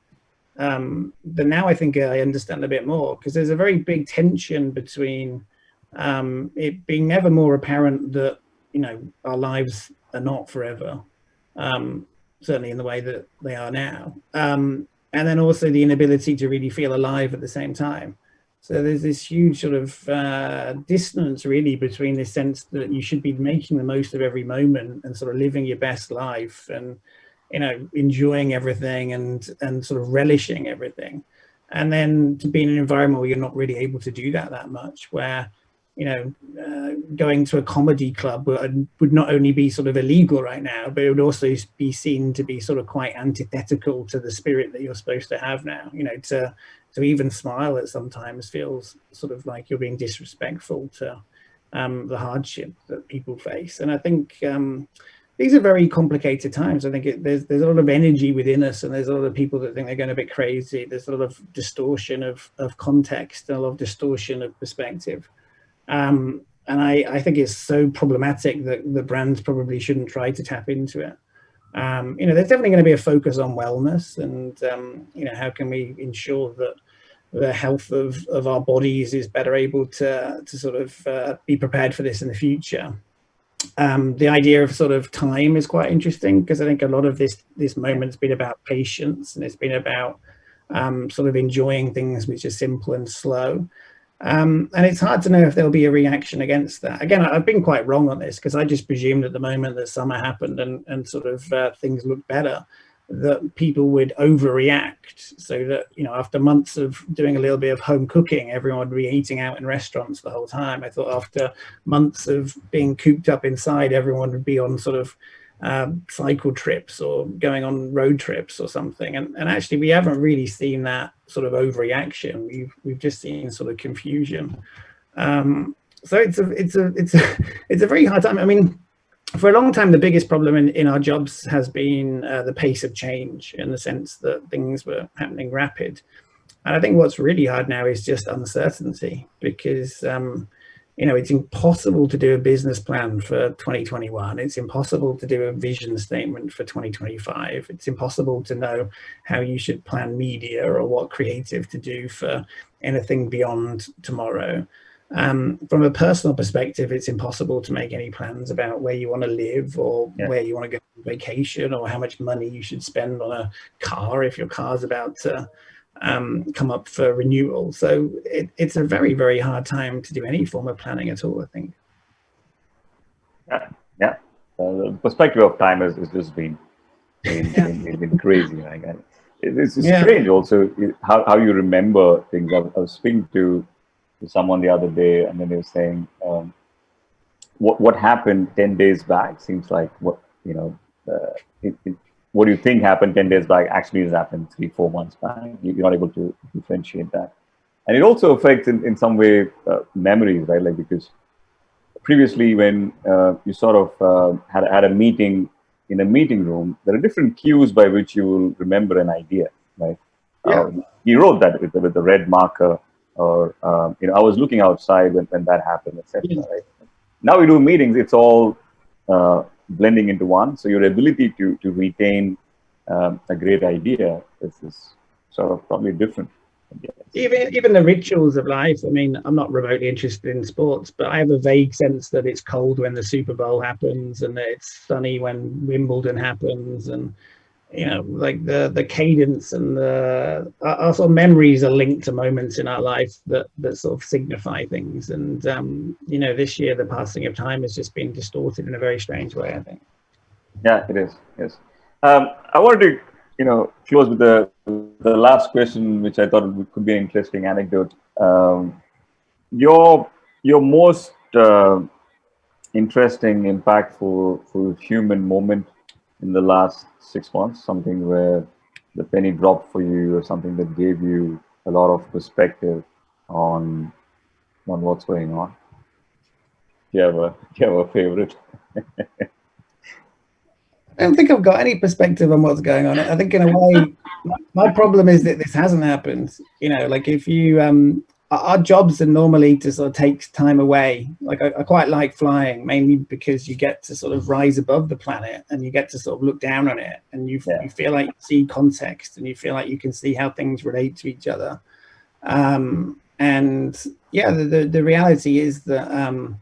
But now I think I understand a bit more, because there's a very big tension between it being never more apparent that, our lives are not forever, certainly in the way that they are now. And then also the inability to really feel alive at the same time. So there's this huge sort of dissonance really between this sense that you should be making the most of every moment and sort of living your best life and, enjoying everything and sort of relishing everything. And then to be in an environment where you're not really able to do that much, where, going to a comedy club would not only be sort of illegal right now, but it would also be seen to be sort of quite antithetical to the spirit that you're supposed to have now. To even smile at sometimes feels sort of like you're being disrespectful to the hardship that people face. And I think these are very complicated times. I think there's a lot of energy within us, and there's a lot of people that think they're going a bit crazy. There's a lot of distortion of context and a lot of distortion of perspective. And I think it's so problematic that the brands probably shouldn't try to tap into it. There's definitely going to be a focus on wellness and, how can we ensure that the health of our bodies is better able to sort of be prepared for this in the future. The idea of sort of time is quite interesting, because I think a lot of this moment's been about patience, and it's been about sort of enjoying things which are simple and slow. And it's hard to know if there'll be a reaction against that. Again, I've been quite wrong on this, because I just presumed at the moment that summer happened and sort of things looked better, that people would overreact, so that, after months of doing a little bit of home cooking, everyone would be eating out in restaurants the whole time. I thought after months of being cooped up inside, everyone would be on sort of cycle trips or going on road trips or something. And actually, we haven't really seen that sort of overreaction. We've just seen sort of confusion. So it's a very hard time. I mean, for a long time, the biggest problem in our jobs has been the pace of change, in the sense that things were happening rapid. And I think what's really hard now is just uncertainty, because it's impossible to do a business plan for 2021. It's impossible to do a vision statement for 2025. It's impossible to know how you should plan media or what creative to do for anything beyond tomorrow. From a personal perspective, it's impossible to make any plans about where you want to live or where you want to go on vacation or how much money you should spend on a car if your car's about to come up for renewal. So it's a very, very hard time to do any form of planning at all, I think. Yeah. The perspective of time has just been crazy. Like, it's strange also how you remember things. I was speaking to someone the other day, and then they were saying what happened 10 days back seems like what what you think happened 10 days back actually has happened 3-4 months back. You're not able to differentiate that, and it also affects in some way memories, right? Like, because previously when you sort of had a meeting in a meeting room, there are different cues by which you will remember an idea, right? He wrote that with the red marker, or I was looking outside when that happened, etc. Right? Now we do meetings; it's all blending into one. So your ability to retain a great idea is sort of probably different. Even the rituals of life. I mean, I'm not remotely interested in sports, but I have a vague sense that it's cold when the Super Bowl happens and that it's sunny when Wimbledon happens, and like the cadence and our sort of memories are linked to moments in our life that sort of signify things. And this year the passing of time has just been distorted in a very strange way, I think. Yeah, it is. Yes. I wanted to close with the last question, which I thought could be an interesting anecdote. Your most interesting, impactful human moment in the last 6 months, something where the penny dropped for you, or something that gave you a lot of perspective on what's going on. Do you have a favorite? I don't think I've got any perspective on what's going on. I think in a way, my problem is that this hasn't happened. Like if you, our jobs are normally to sort of take time away. Like I quite like flying, mainly because you get to sort of rise above the planet and you get to sort of look down on it, and you feel like you see context and you feel like you can see how things relate to each other. And yeah, the reality is that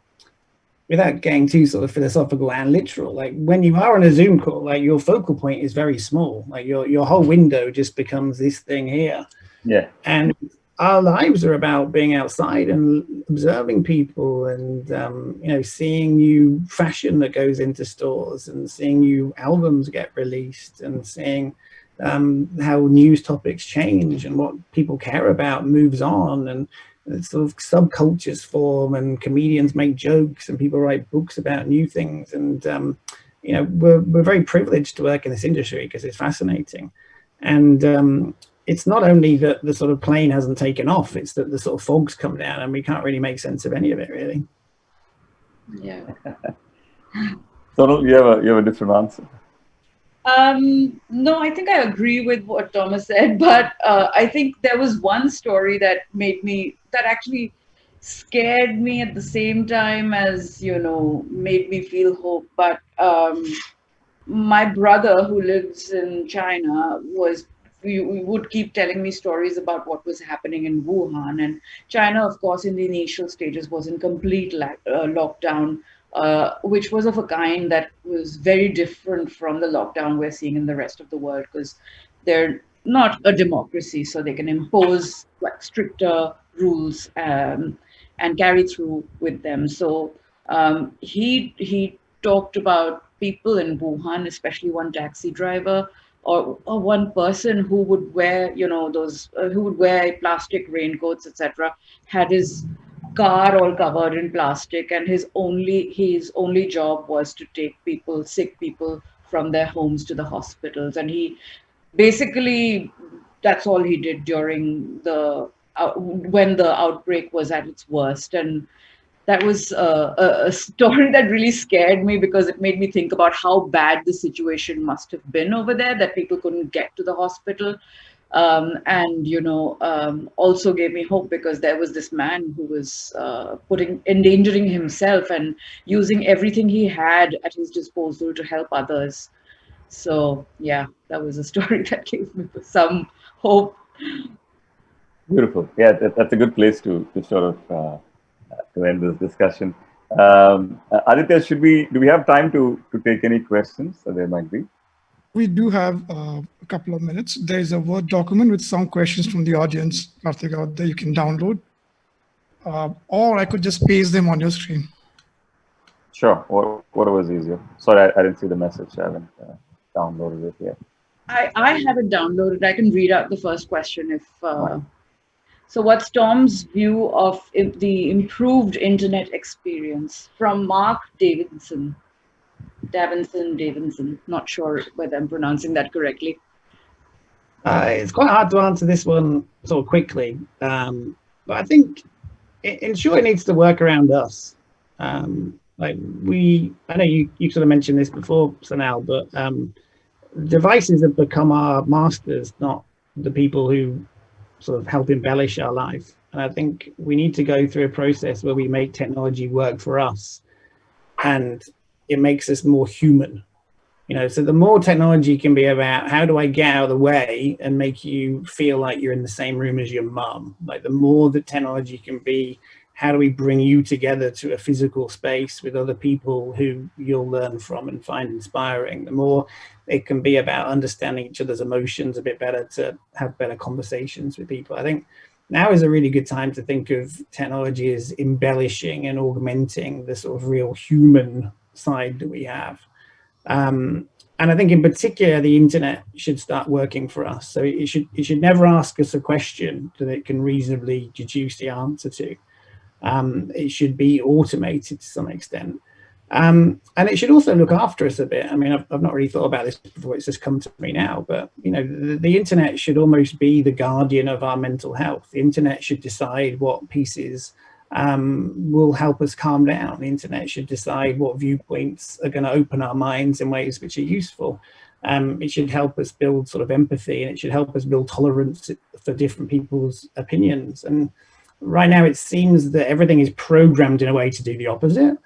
without getting too sort of philosophical and literal, like when you are on a Zoom call, like your focal point is very small. Like your whole window just becomes this thing here. Yeah. And our lives are about being outside and observing people, and seeing new fashion that goes into stores, and seeing new albums get released, and seeing how news topics change and what people care about moves on, and sort of subcultures form, and comedians make jokes, and people write books about new things. And we're very privileged to work in this industry because it's fascinating. And it's not only that the sort of plane hasn't taken off, it's that the sort of fog's come down and we can't really make sense of any of it, really. Yeah. Sonal, you have a different answer? No, I think I agree with what Thomas said, but I think there was one story that actually scared me at the same time as, made me feel hope. But my brother, who lives in China, we would keep telling me stories about what was happening in Wuhan. And China, of course, in the initial stages was in complete lockdown, which was of a kind that was very different from the lockdown we're seeing in the rest of the world, because they're not a democracy, so they can impose like stricter rules and carry through with them. So he talked about people in Wuhan, especially one taxi driver or one person who would wear, who would wear plastic raincoats, etc., had his car all covered in plastic, and his only job was to take sick people from their homes to the hospitals. And he basically, that's all he did during when the outbreak was at its worst. And that was a story that really scared me, because it made me think about how bad the situation must have been over there, that people couldn't get to the hospital. And also gave me hope, because there was this man who was endangering himself and using everything he had at his disposal to help others. So yeah, that was a story that gave me some hope. Beautiful. Yeah, that's a good place to sort of to end this discussion. Aditya, do we have time to take any questions that there might be? We do have a couple of minutes. There is a Word document with some questions from the audience, Karthik, out there you can download. Or I could just paste them on your screen. Sure, whatever's easier. Sorry, I didn't see the message. I haven't downloaded it yet. I have it downloaded. I can read out the first question if. So what's Tom's view of the improved internet experience? From Mark Davidson. Not sure whether I'm pronouncing that correctly. It's quite hard to answer this one sort of quickly, but I think in short, it needs to work around us. Like I know you sort of mentioned this before, Sonal, but devices have become our masters, not the people who sort of help embellish our life. And I think we need to go through a process where we make technology work for us, and it makes us more human. You know, so the more technology can be about how do I get out of the way and make you feel like you're in the same room as your mum, like the more that technology can be, how do we bring you together to a physical space with other people who you'll learn from and find inspiring, the more it can be about understanding each other's emotions a bit better to have better conversations with people. I think now is a really good time to think of technology as embellishing and augmenting the sort of real human side that we have. And I think in particular, the internet should start working for us. So it should never ask us a question that it can reasonably deduce the answer to. It should be automated to some extent. And it should also look after us a bit. I mean, I've not really thought about this before, it's just come to me now, but you know, the internet should almost be the guardian of our mental health. The internet should decide what pieces will help us calm down. The internet should decide what viewpoints are going to open our minds in ways which are useful. It should help us build sort of empathy, and it should help us build tolerance for different people's opinions. And right now it seems that everything is programmed in a way to do the opposite.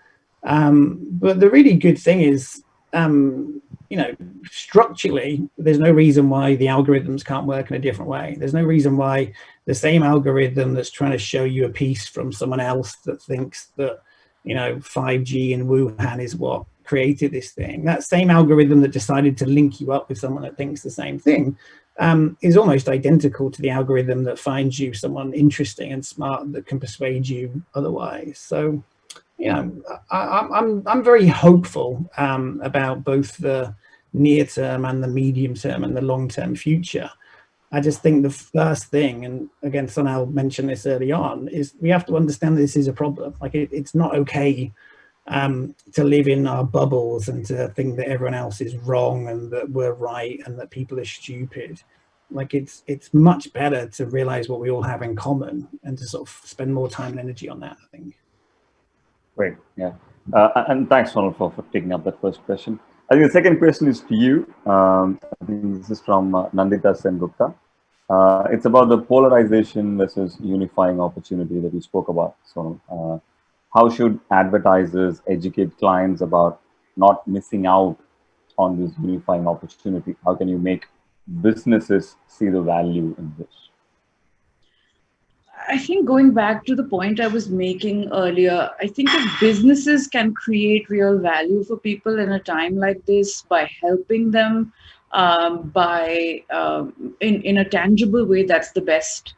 But the really good thing is, you know, structurally, there's no reason why the algorithms can't work in a different way. There's no reason why the same algorithm that's trying to show you a piece from someone else that thinks that, you know, 5G in Wuhan is what created this thing, that same algorithm that decided to link you up with someone that thinks the same thing, is almost identical to the algorithm that finds you someone interesting and smart that can persuade you otherwise. So, you know, I'm very hopeful about both the near term and the medium term and the long term future. I just think the first thing, and again, Sonal mentioned this early on, is we have to understand this is a problem. Like it's not okay to live in our bubbles and to think that everyone else is wrong and that we're right and that people are stupid. Like it's much better to realize what we all have in common and to sort of spend more time and energy on that, I think. Great, yeah. And thanks, Sonal, for taking up that first question. I think the second question is to you. I think this is from Nandita Sengupta. It's about the polarization versus unifying opportunity that you spoke about. So how should advertisers educate clients about not missing out on this unifying opportunity? How can you make businesses see the value in this? I think going back to the point I was making earlier, I think if businesses can create real value for people in a time like this by helping them in a tangible way, that's the best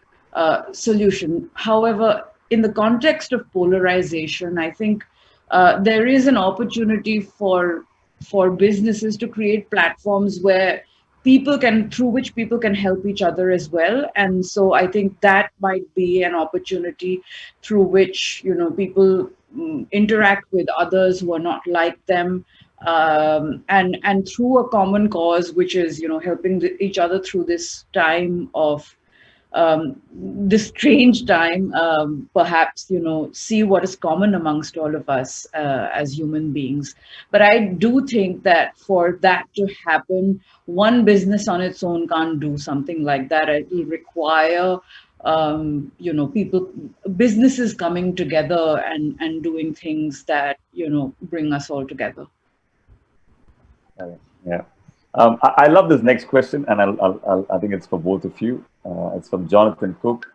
solution. However, in the context of polarization, I think there is an opportunity for businesses to create platforms where through which people can help each other as well. And so I think that might be an opportunity through which, you know, people interact with others who are not like them, and through a common cause, which is, you know, helping each other through this time of this strange time, perhaps, you know, see what is common amongst all of us as human beings. But I do think that for that to happen, one business on its own can't do something like that. It will require, you know, businesses coming together and doing things that, you know, bring us all together. Yeah. I love this next question, and I think it's for both of you. It's from Jonathan Cook.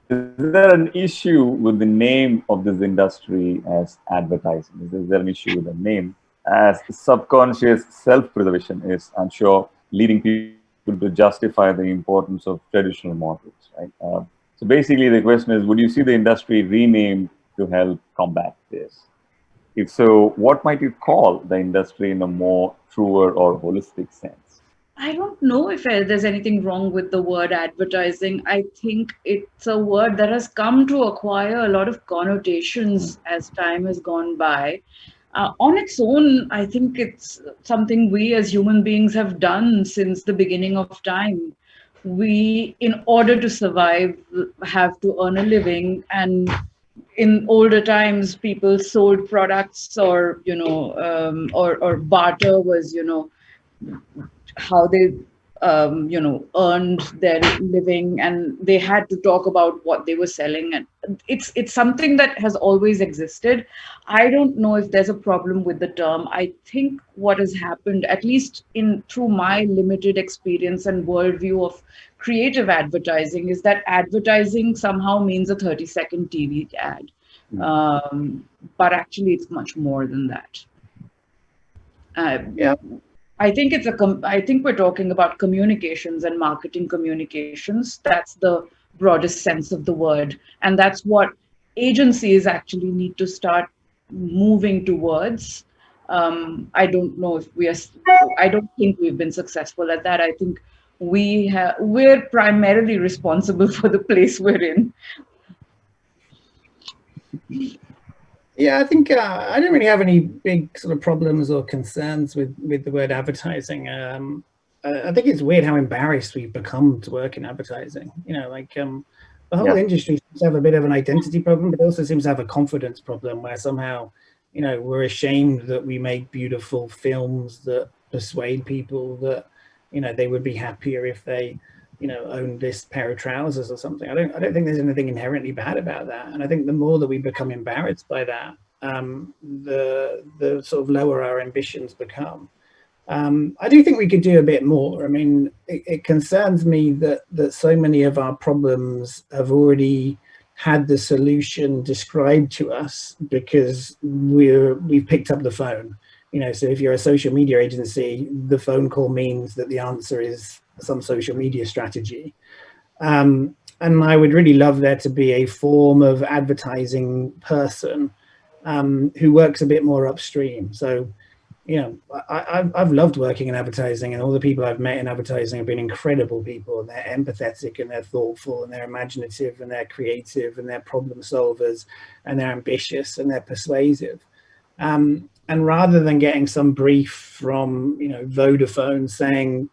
there an issue with the name of this industry as advertising? Is there an issue with the name as subconscious self-preservation is, I'm sure, leading people to justify the importance of traditional models, right? So basically the question is, would you see the industry renamed to help combat this? If so, what might you call the industry in a more truer or holistic sense? I don't know if there's anything wrong with the word advertising. I think it's a word that has come to acquire a lot of connotations as time has gone by. On its own, I think it's something we as human beings have done since the beginning of time. We, in order to survive, have to earn a living, and in older times, people sold products, or or barter was how they earned their living, and they had to talk about what they were selling, and it's something that has always existed. I don't know if there's a problem with the term. I think what has happened, at least in through my limited experience and worldview of creative advertising, is that advertising somehow means a 30-second TV ad. But actually it's much more than that. Yeah. I think I think we're talking about communications and marketing communications. That's the broadest sense of the word, and that's what agencies actually need to start moving towards. I don't know if we are. I don't think we've been successful at that. I think we're primarily responsible for the place we're in. Yeah, I think I don't really have any big sort of problems or concerns with the word advertising. I think it's weird how embarrassed we've become to work in advertising. The whole industry seems to have a bit of an identity problem, but also seems to have a confidence problem where somehow, we're ashamed that we make beautiful films that persuade people that, they would be happier if they, owned this pair of trousers or something. I don't think there's anything inherently bad about that. And I think the more that we become embarrassed by that, the sort of lower our ambitions become. I do think we could do a bit more. I mean, it concerns me that so many of our problems have already had the solution described to us because we've picked up the phone. So if you're a social media agency, the phone call means that the answer is some social media strategy. And I would really love there to be a form of advertising person who works a bit more upstream. So, I've loved working in advertising, and all the people I've met in advertising have been incredible people, and they're empathetic and they're thoughtful and they're imaginative and they're creative and they're problem solvers and they're ambitious and they're persuasive. And rather than getting some brief from, Vodafone saying,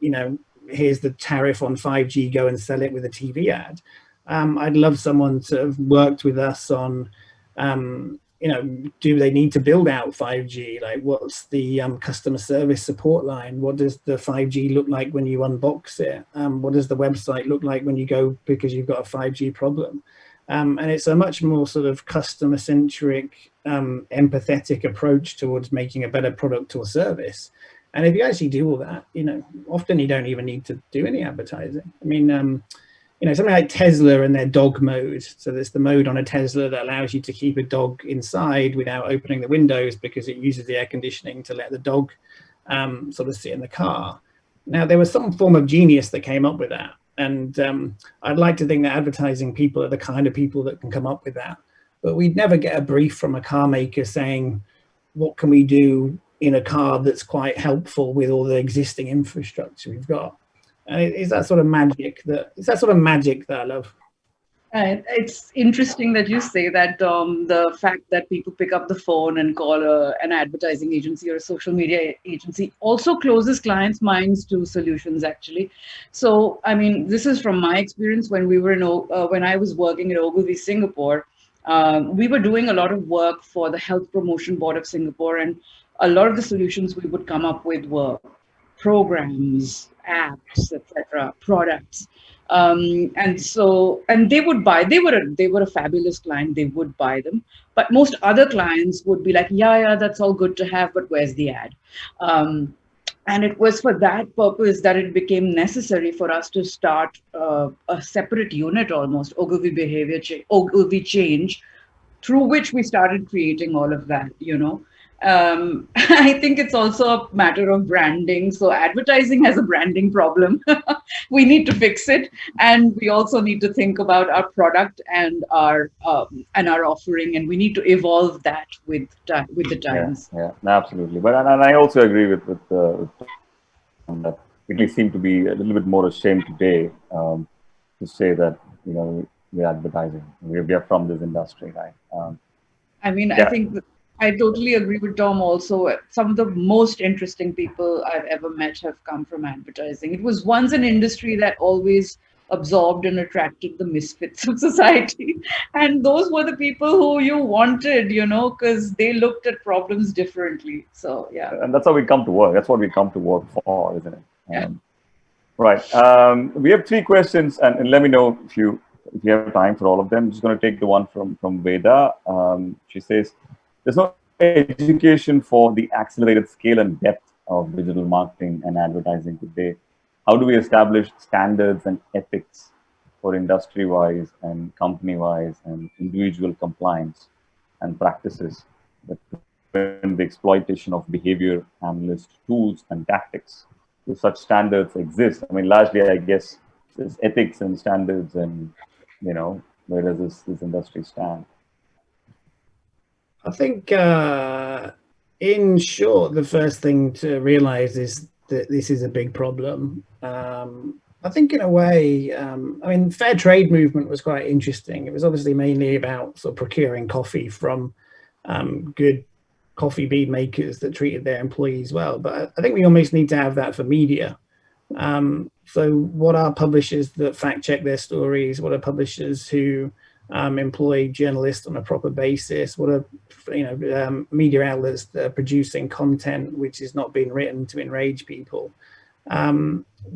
here's the tariff on 5G, go and sell it with a TV ad. I'd love someone to have worked with us on, do they need to build out 5G? Like, what's the customer service support line? What does the 5G look like when you unbox it? What does the website look like when you go because you've got a 5G problem? And it's a much more sort of customer-centric, empathetic approach towards making a better product or service. And if you actually do all that, often you don't even need to do any advertising. I mean, something like Tesla and their dog mode. So there's the mode on a Tesla that allows you to keep a dog inside without opening the windows because it uses the air conditioning to let the dog sort of sit in the car. Now, there was some form of genius that came up with that. And I'd like to think that advertising people are the kind of people that can come up with that. But we'd never get a brief from a car maker saying, what can we do in a car that's quite helpful with all the existing infrastructure we've got? And it's that sort of magic that I love. It's interesting that you say that the fact that people pick up the phone and call an advertising agency or a social media agency also closes clients' minds to solutions, actually. So, I mean, this is from my experience when we were when I was working at Ogilvy, Singapore. We were doing a lot of work for the Health Promotion Board of Singapore, and a lot of the solutions we would come up with were programs, apps, etc., products. And they would buy. They were a fabulous client. They would buy them. But most other clients would be like, yeah, that's all good to have, but where's the ad? And it was for that purpose that it became necessary for us to start a separate unit almost, Ogilvy Ogilvy Change, through which we started creating all of that, you know. I think it's also a matter of branding. So advertising has a branding problem. We need to fix it, and we also need to think about our product and our offering, and we need to evolve that with the times. Yeah, absolutely. But and I also agree with that we seem to be a little bit more ashamed today to say that we're advertising. We are from this industry, right? I mean, Yeah. I think I totally agree with Tom also. Some of the most interesting people I've ever met have come from advertising. It was once an industry that always absorbed and attracted the misfits of society. And those were the people who you wanted, you know, because they looked at problems differently. So, yeah. And that's how we come to work. That's what we come to work for, isn't it? Yeah. Right. We have 3 questions, and let me know if you have time for all of them. I'm just going to take the one from Veda. She says, there's no education for the accelerated scale and depth of digital marketing and advertising today. How do we establish standards and ethics for industry-wise and company-wise and individual compliance and practices that prevent the exploitation of behavior analyst tools and tactics? Do such standards exist? I mean, largely, I guess, there's ethics and standards, and where does this industry stand? I think, in short, the first thing to realize is that this is a big problem. I think in a way, I mean, fair trade movement was quite interesting. It was obviously mainly about sort of procuring coffee from good coffee bean makers that treated their employees well. But I think we almost need to have that for media. So what are publishers that fact check their stories? What are publishers who employ journalists on a proper basis? What are media outlets that are producing content which is not being written to enrage people?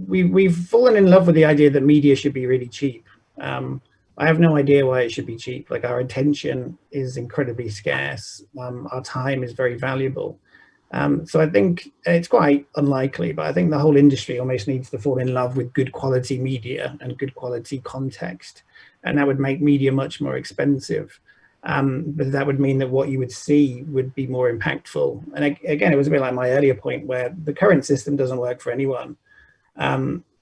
We've fallen in love with the idea that media should be really cheap. I have no idea why it should be cheap. Like, our attention is incredibly scarce. Our time is very valuable. So I think it's quite unlikely, but I think the whole industry almost needs to fall in love with good quality media and good quality context. And that would make media much more expensive. But that would mean that what you would see would be more impactful. And again, it was a bit like my earlier point where the current system doesn't work for anyone.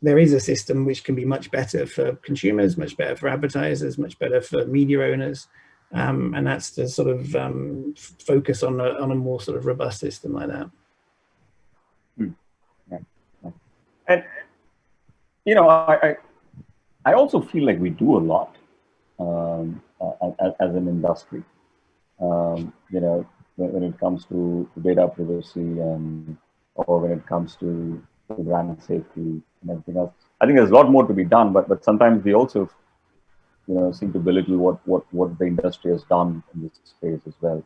There is a system which can be much better for consumers, much better for advertisers, much better for media owners. And that's to sort of focus on a more sort of robust system like that. And I also feel like we do a lot as an industry. When it comes to data privacy or when it comes to brand safety and everything else, I think there's a lot more to be done. But sometimes we also seem to belittle what the industry has done in this space as well.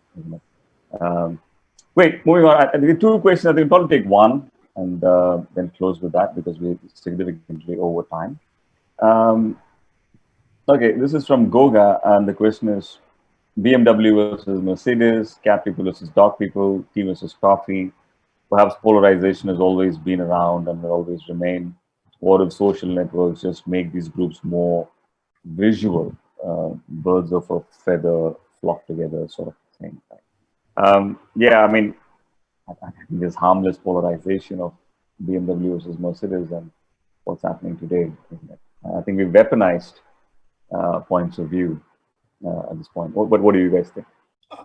Wait, moving on. I think 2 questions. I think we'll probably take one and then close with that because we're significantly over time. Okay, this is from Goga, and the question is BMW versus Mercedes, cat people versus dog people, tea versus coffee. Perhaps polarization has always been around and will always remain. What if social networks just make these groups more visual, birds of a feather flock together sort of thing? Yeah, I mean, I think there's harmless polarization of BMW versus Mercedes and what's happening today, isn't it? I think we've weaponized points of view at this point. What do you guys think?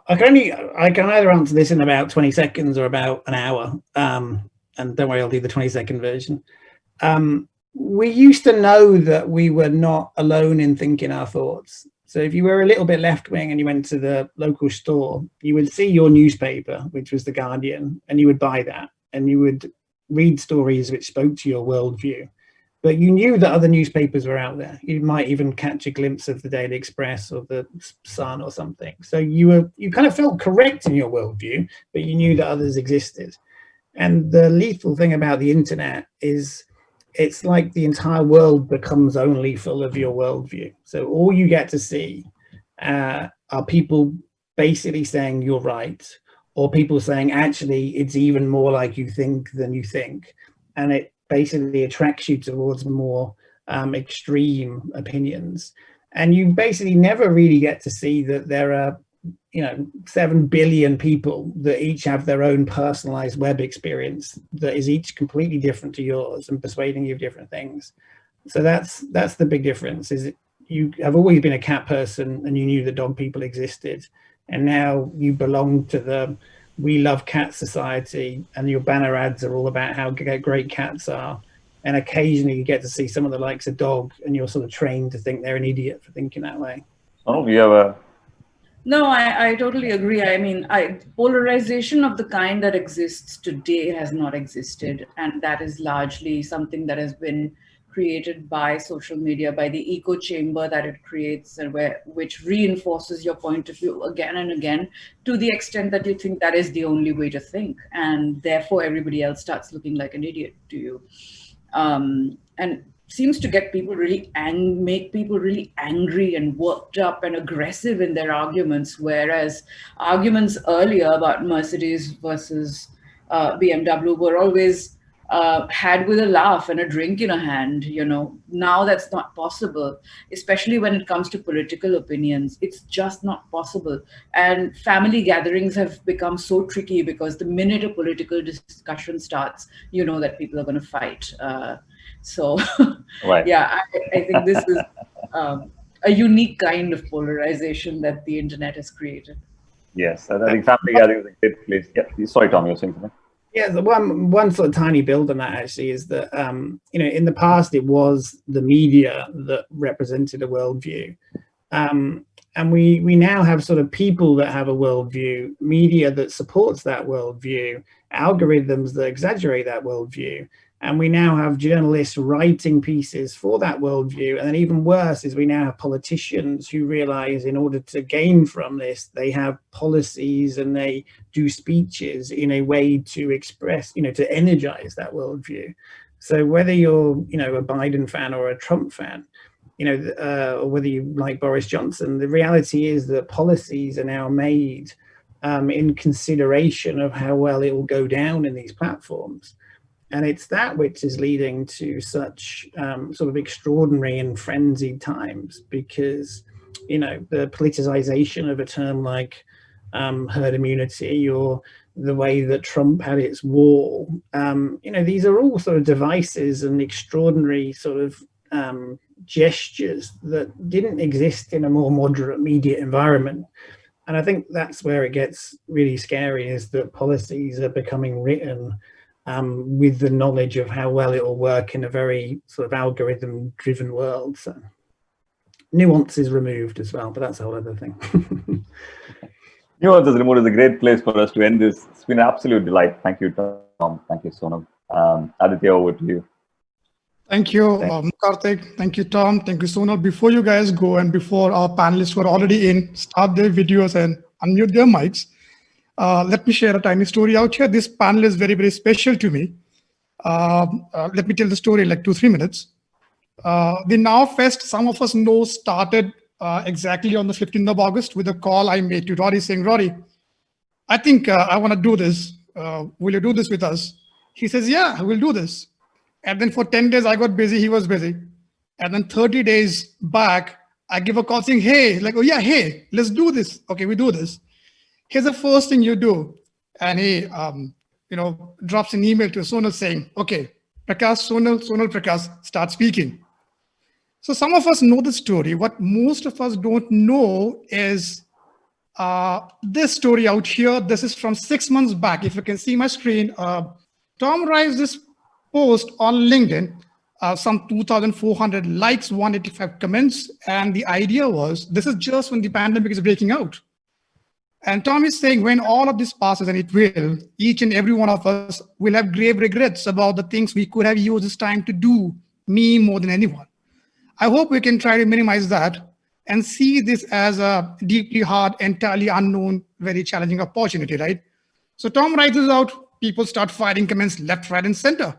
I can either answer this in about 20 seconds or about an hour. And don't worry, I'll do the 20-second version. We used to know that we were not alone in thinking our thoughts. So if you were a little bit left-wing and you went to the local store, you would see your newspaper, which was The Guardian, and you would buy that. And you would read stories which spoke to your worldview. But you knew that other newspapers were out there. You might even catch a glimpse of the Daily Express or the Sun or something. So you kind of felt correct in your worldview, but you knew that others existed. And the lethal thing about the internet is it's like the entire world becomes only full of your worldview. So all you get to see are people basically saying you're right, or people saying, actually, it's even more like you think than you think. And it basically attracts you towards more extreme opinions. And you basically never really get to see that there are, 7 billion people that each have their own personalized web experience that is each completely different to yours and persuading you of different things. So that's the big difference, is you have always been a cat person and you knew the dog people existed. And now you belong to the We Love Cats Society, and your banner ads are all about how great cats are. And occasionally you get to see someone that likes a dog and you're sort of trained to think they're an idiot for thinking that way. Oh, we have a... No, I totally agree. I mean, polarization of the kind that exists today has not existed. And that is largely something that has been created by social media, by the echo chamber that it creates, and which reinforces your point of view again and again, to the extent that you think that is the only way to think. And therefore, everybody else starts looking like an idiot to you. And seems to get people make people really angry and worked up and aggressive in their arguments, whereas arguments earlier about Mercedes versus BMW were always had with a laugh and a drink in a hand. Now that's not possible, especially when it comes to political opinions. It's just not possible. And family gatherings have become so tricky because the minute a political discussion starts, you know that people are going to fight. So, Right. Yeah, I think this is a unique kind of polarization that the internet has created. Yes, I think family gathering is a great place. Yeah. Sorry, Tom, you were saying something? Yeah, the one sort of tiny build on that actually is that, in the past, it was the media that represented a worldview. And we now have sort of people that have a worldview, media that supports that worldview, algorithms that exaggerate that worldview. And we now have journalists writing pieces for that worldview. And then even worse is we now have politicians who realize in order to gain from this, they have policies and they do speeches in a way to express, to energize that worldview. So whether you're, a Biden fan or a Trump fan, or whether you like Boris Johnson, the reality is that policies are now made in consideration of how well it will go down in these platforms. And it's that which is leading to such sort of extraordinary and frenzied times, because, the politicization of a term like herd immunity, or the way that Trump had its wall, these are all sort of devices and extraordinary sort of gestures that didn't exist in a more moderate media environment. And I think that's where it gets really scary, is that policies are becoming written with the knowledge of how well it will work in a very sort of algorithm-driven world. So nuance is removed as well, but that's a whole other thing. Nuance is removed is a great place for us to end this. It's been an absolute delight. Thank you, Tom. Thank you, Sonal. Aditya, over to you. Thank you, Karthik. Thank you, Tom. Thank you, Sonal. Before you guys go, and before our panelists who are already in, start their videos and unmute their mics, let me share a tiny story out here. This panel is very, very special to me. Let me tell the story in like 2-3 minutes. The Now Fest, some of us know, started exactly on the 15th of August with a call I made to Rory saying, Rory, I think I want to do this. Will you do this with us? He says, yeah, we'll do this. And then for 10 days, I got busy. He was busy. And then 30 days back, I give a call saying, hey, like, oh yeah, hey, let's do this. Okay, we do this. Here's the first thing you do. And he, drops an email to Sonal saying, okay, Prakash, Sonal, Prakash, start speaking. So some of us know the story. What most of us don't know is this story out here. This is from 6 months back. If you can see my screen, Tom writes this post on LinkedIn, some 2,400 likes, 185 comments. And the idea was, this is just when the pandemic is breaking out. And Tom is saying, when all of this passes, and it will, each and every one of us will have grave regrets about the things we could have used this time to do, me more than anyone. I hope we can try to minimize that and see this as a deeply hard, entirely unknown, very challenging opportunity, right? So Tom writes this out, people start firing comments left, right, and center.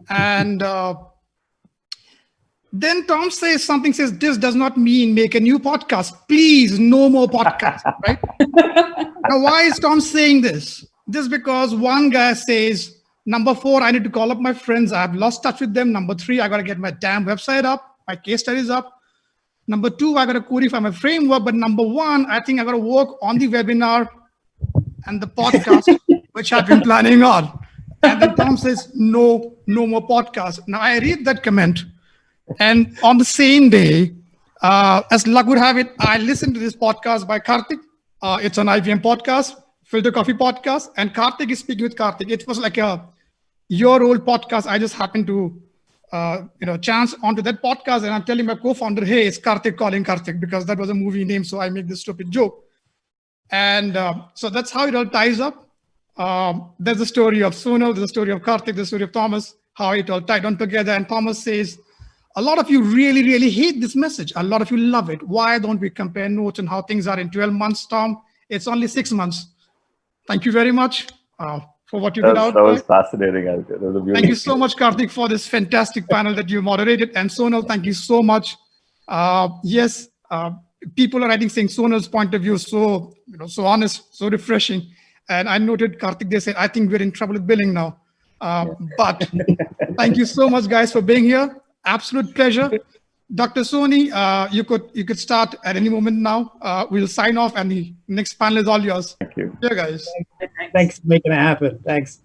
And Then Tom says something, says, this does not mean make a new podcast. Please, no more podcasts, right? Now, why is Tom saying this? This because one guy says, number 4, I need to call up my friends. I've lost touch with them. Number 3, I got to get my damn website up, my case studies up. Number 2, I got to codify my framework. But number 1, I think I got to work on the webinar and the podcast, which I've been planning on. And then Tom says, no more podcast. Now, I read that comment. And on the same day, as luck would have it, I listened to this podcast by Karthik. It's an IBM podcast, Filter Coffee podcast. And Karthik is speaking with Karthik. It was like a year-old podcast. I just happened to, chance onto that podcast. And I'm telling my co-founder, hey, it's Karthik calling Karthik, because that was a movie name. So I make this stupid joke. And so that's how it all ties up. There's a story of Sonal, there's a story of Karthik, there's a story of Thomas, how it all tied on together. And Thomas says, a lot of you really, really hate this message. A lot of you love it. Why don't we compare notes on how things are in 12 months, Tom? It's only 6 months. Thank you very much for what you did out That there. was fascinating. That was a Thank you so much, Karthik, for this fantastic panel that you moderated. And Sonal, thank you so much. Yes, people are, I think, saying Sonal's point of view is so, so honest, so refreshing. And I noted, Karthik, they said, I think we're in trouble with billing now. But thank you so much, guys, for being here. Absolute pleasure. Dr. Soni, you could start at any moment now. We'll sign off and the next panel is all yours. Thank you. Yeah, guys. Thanks for making it happen. Thanks.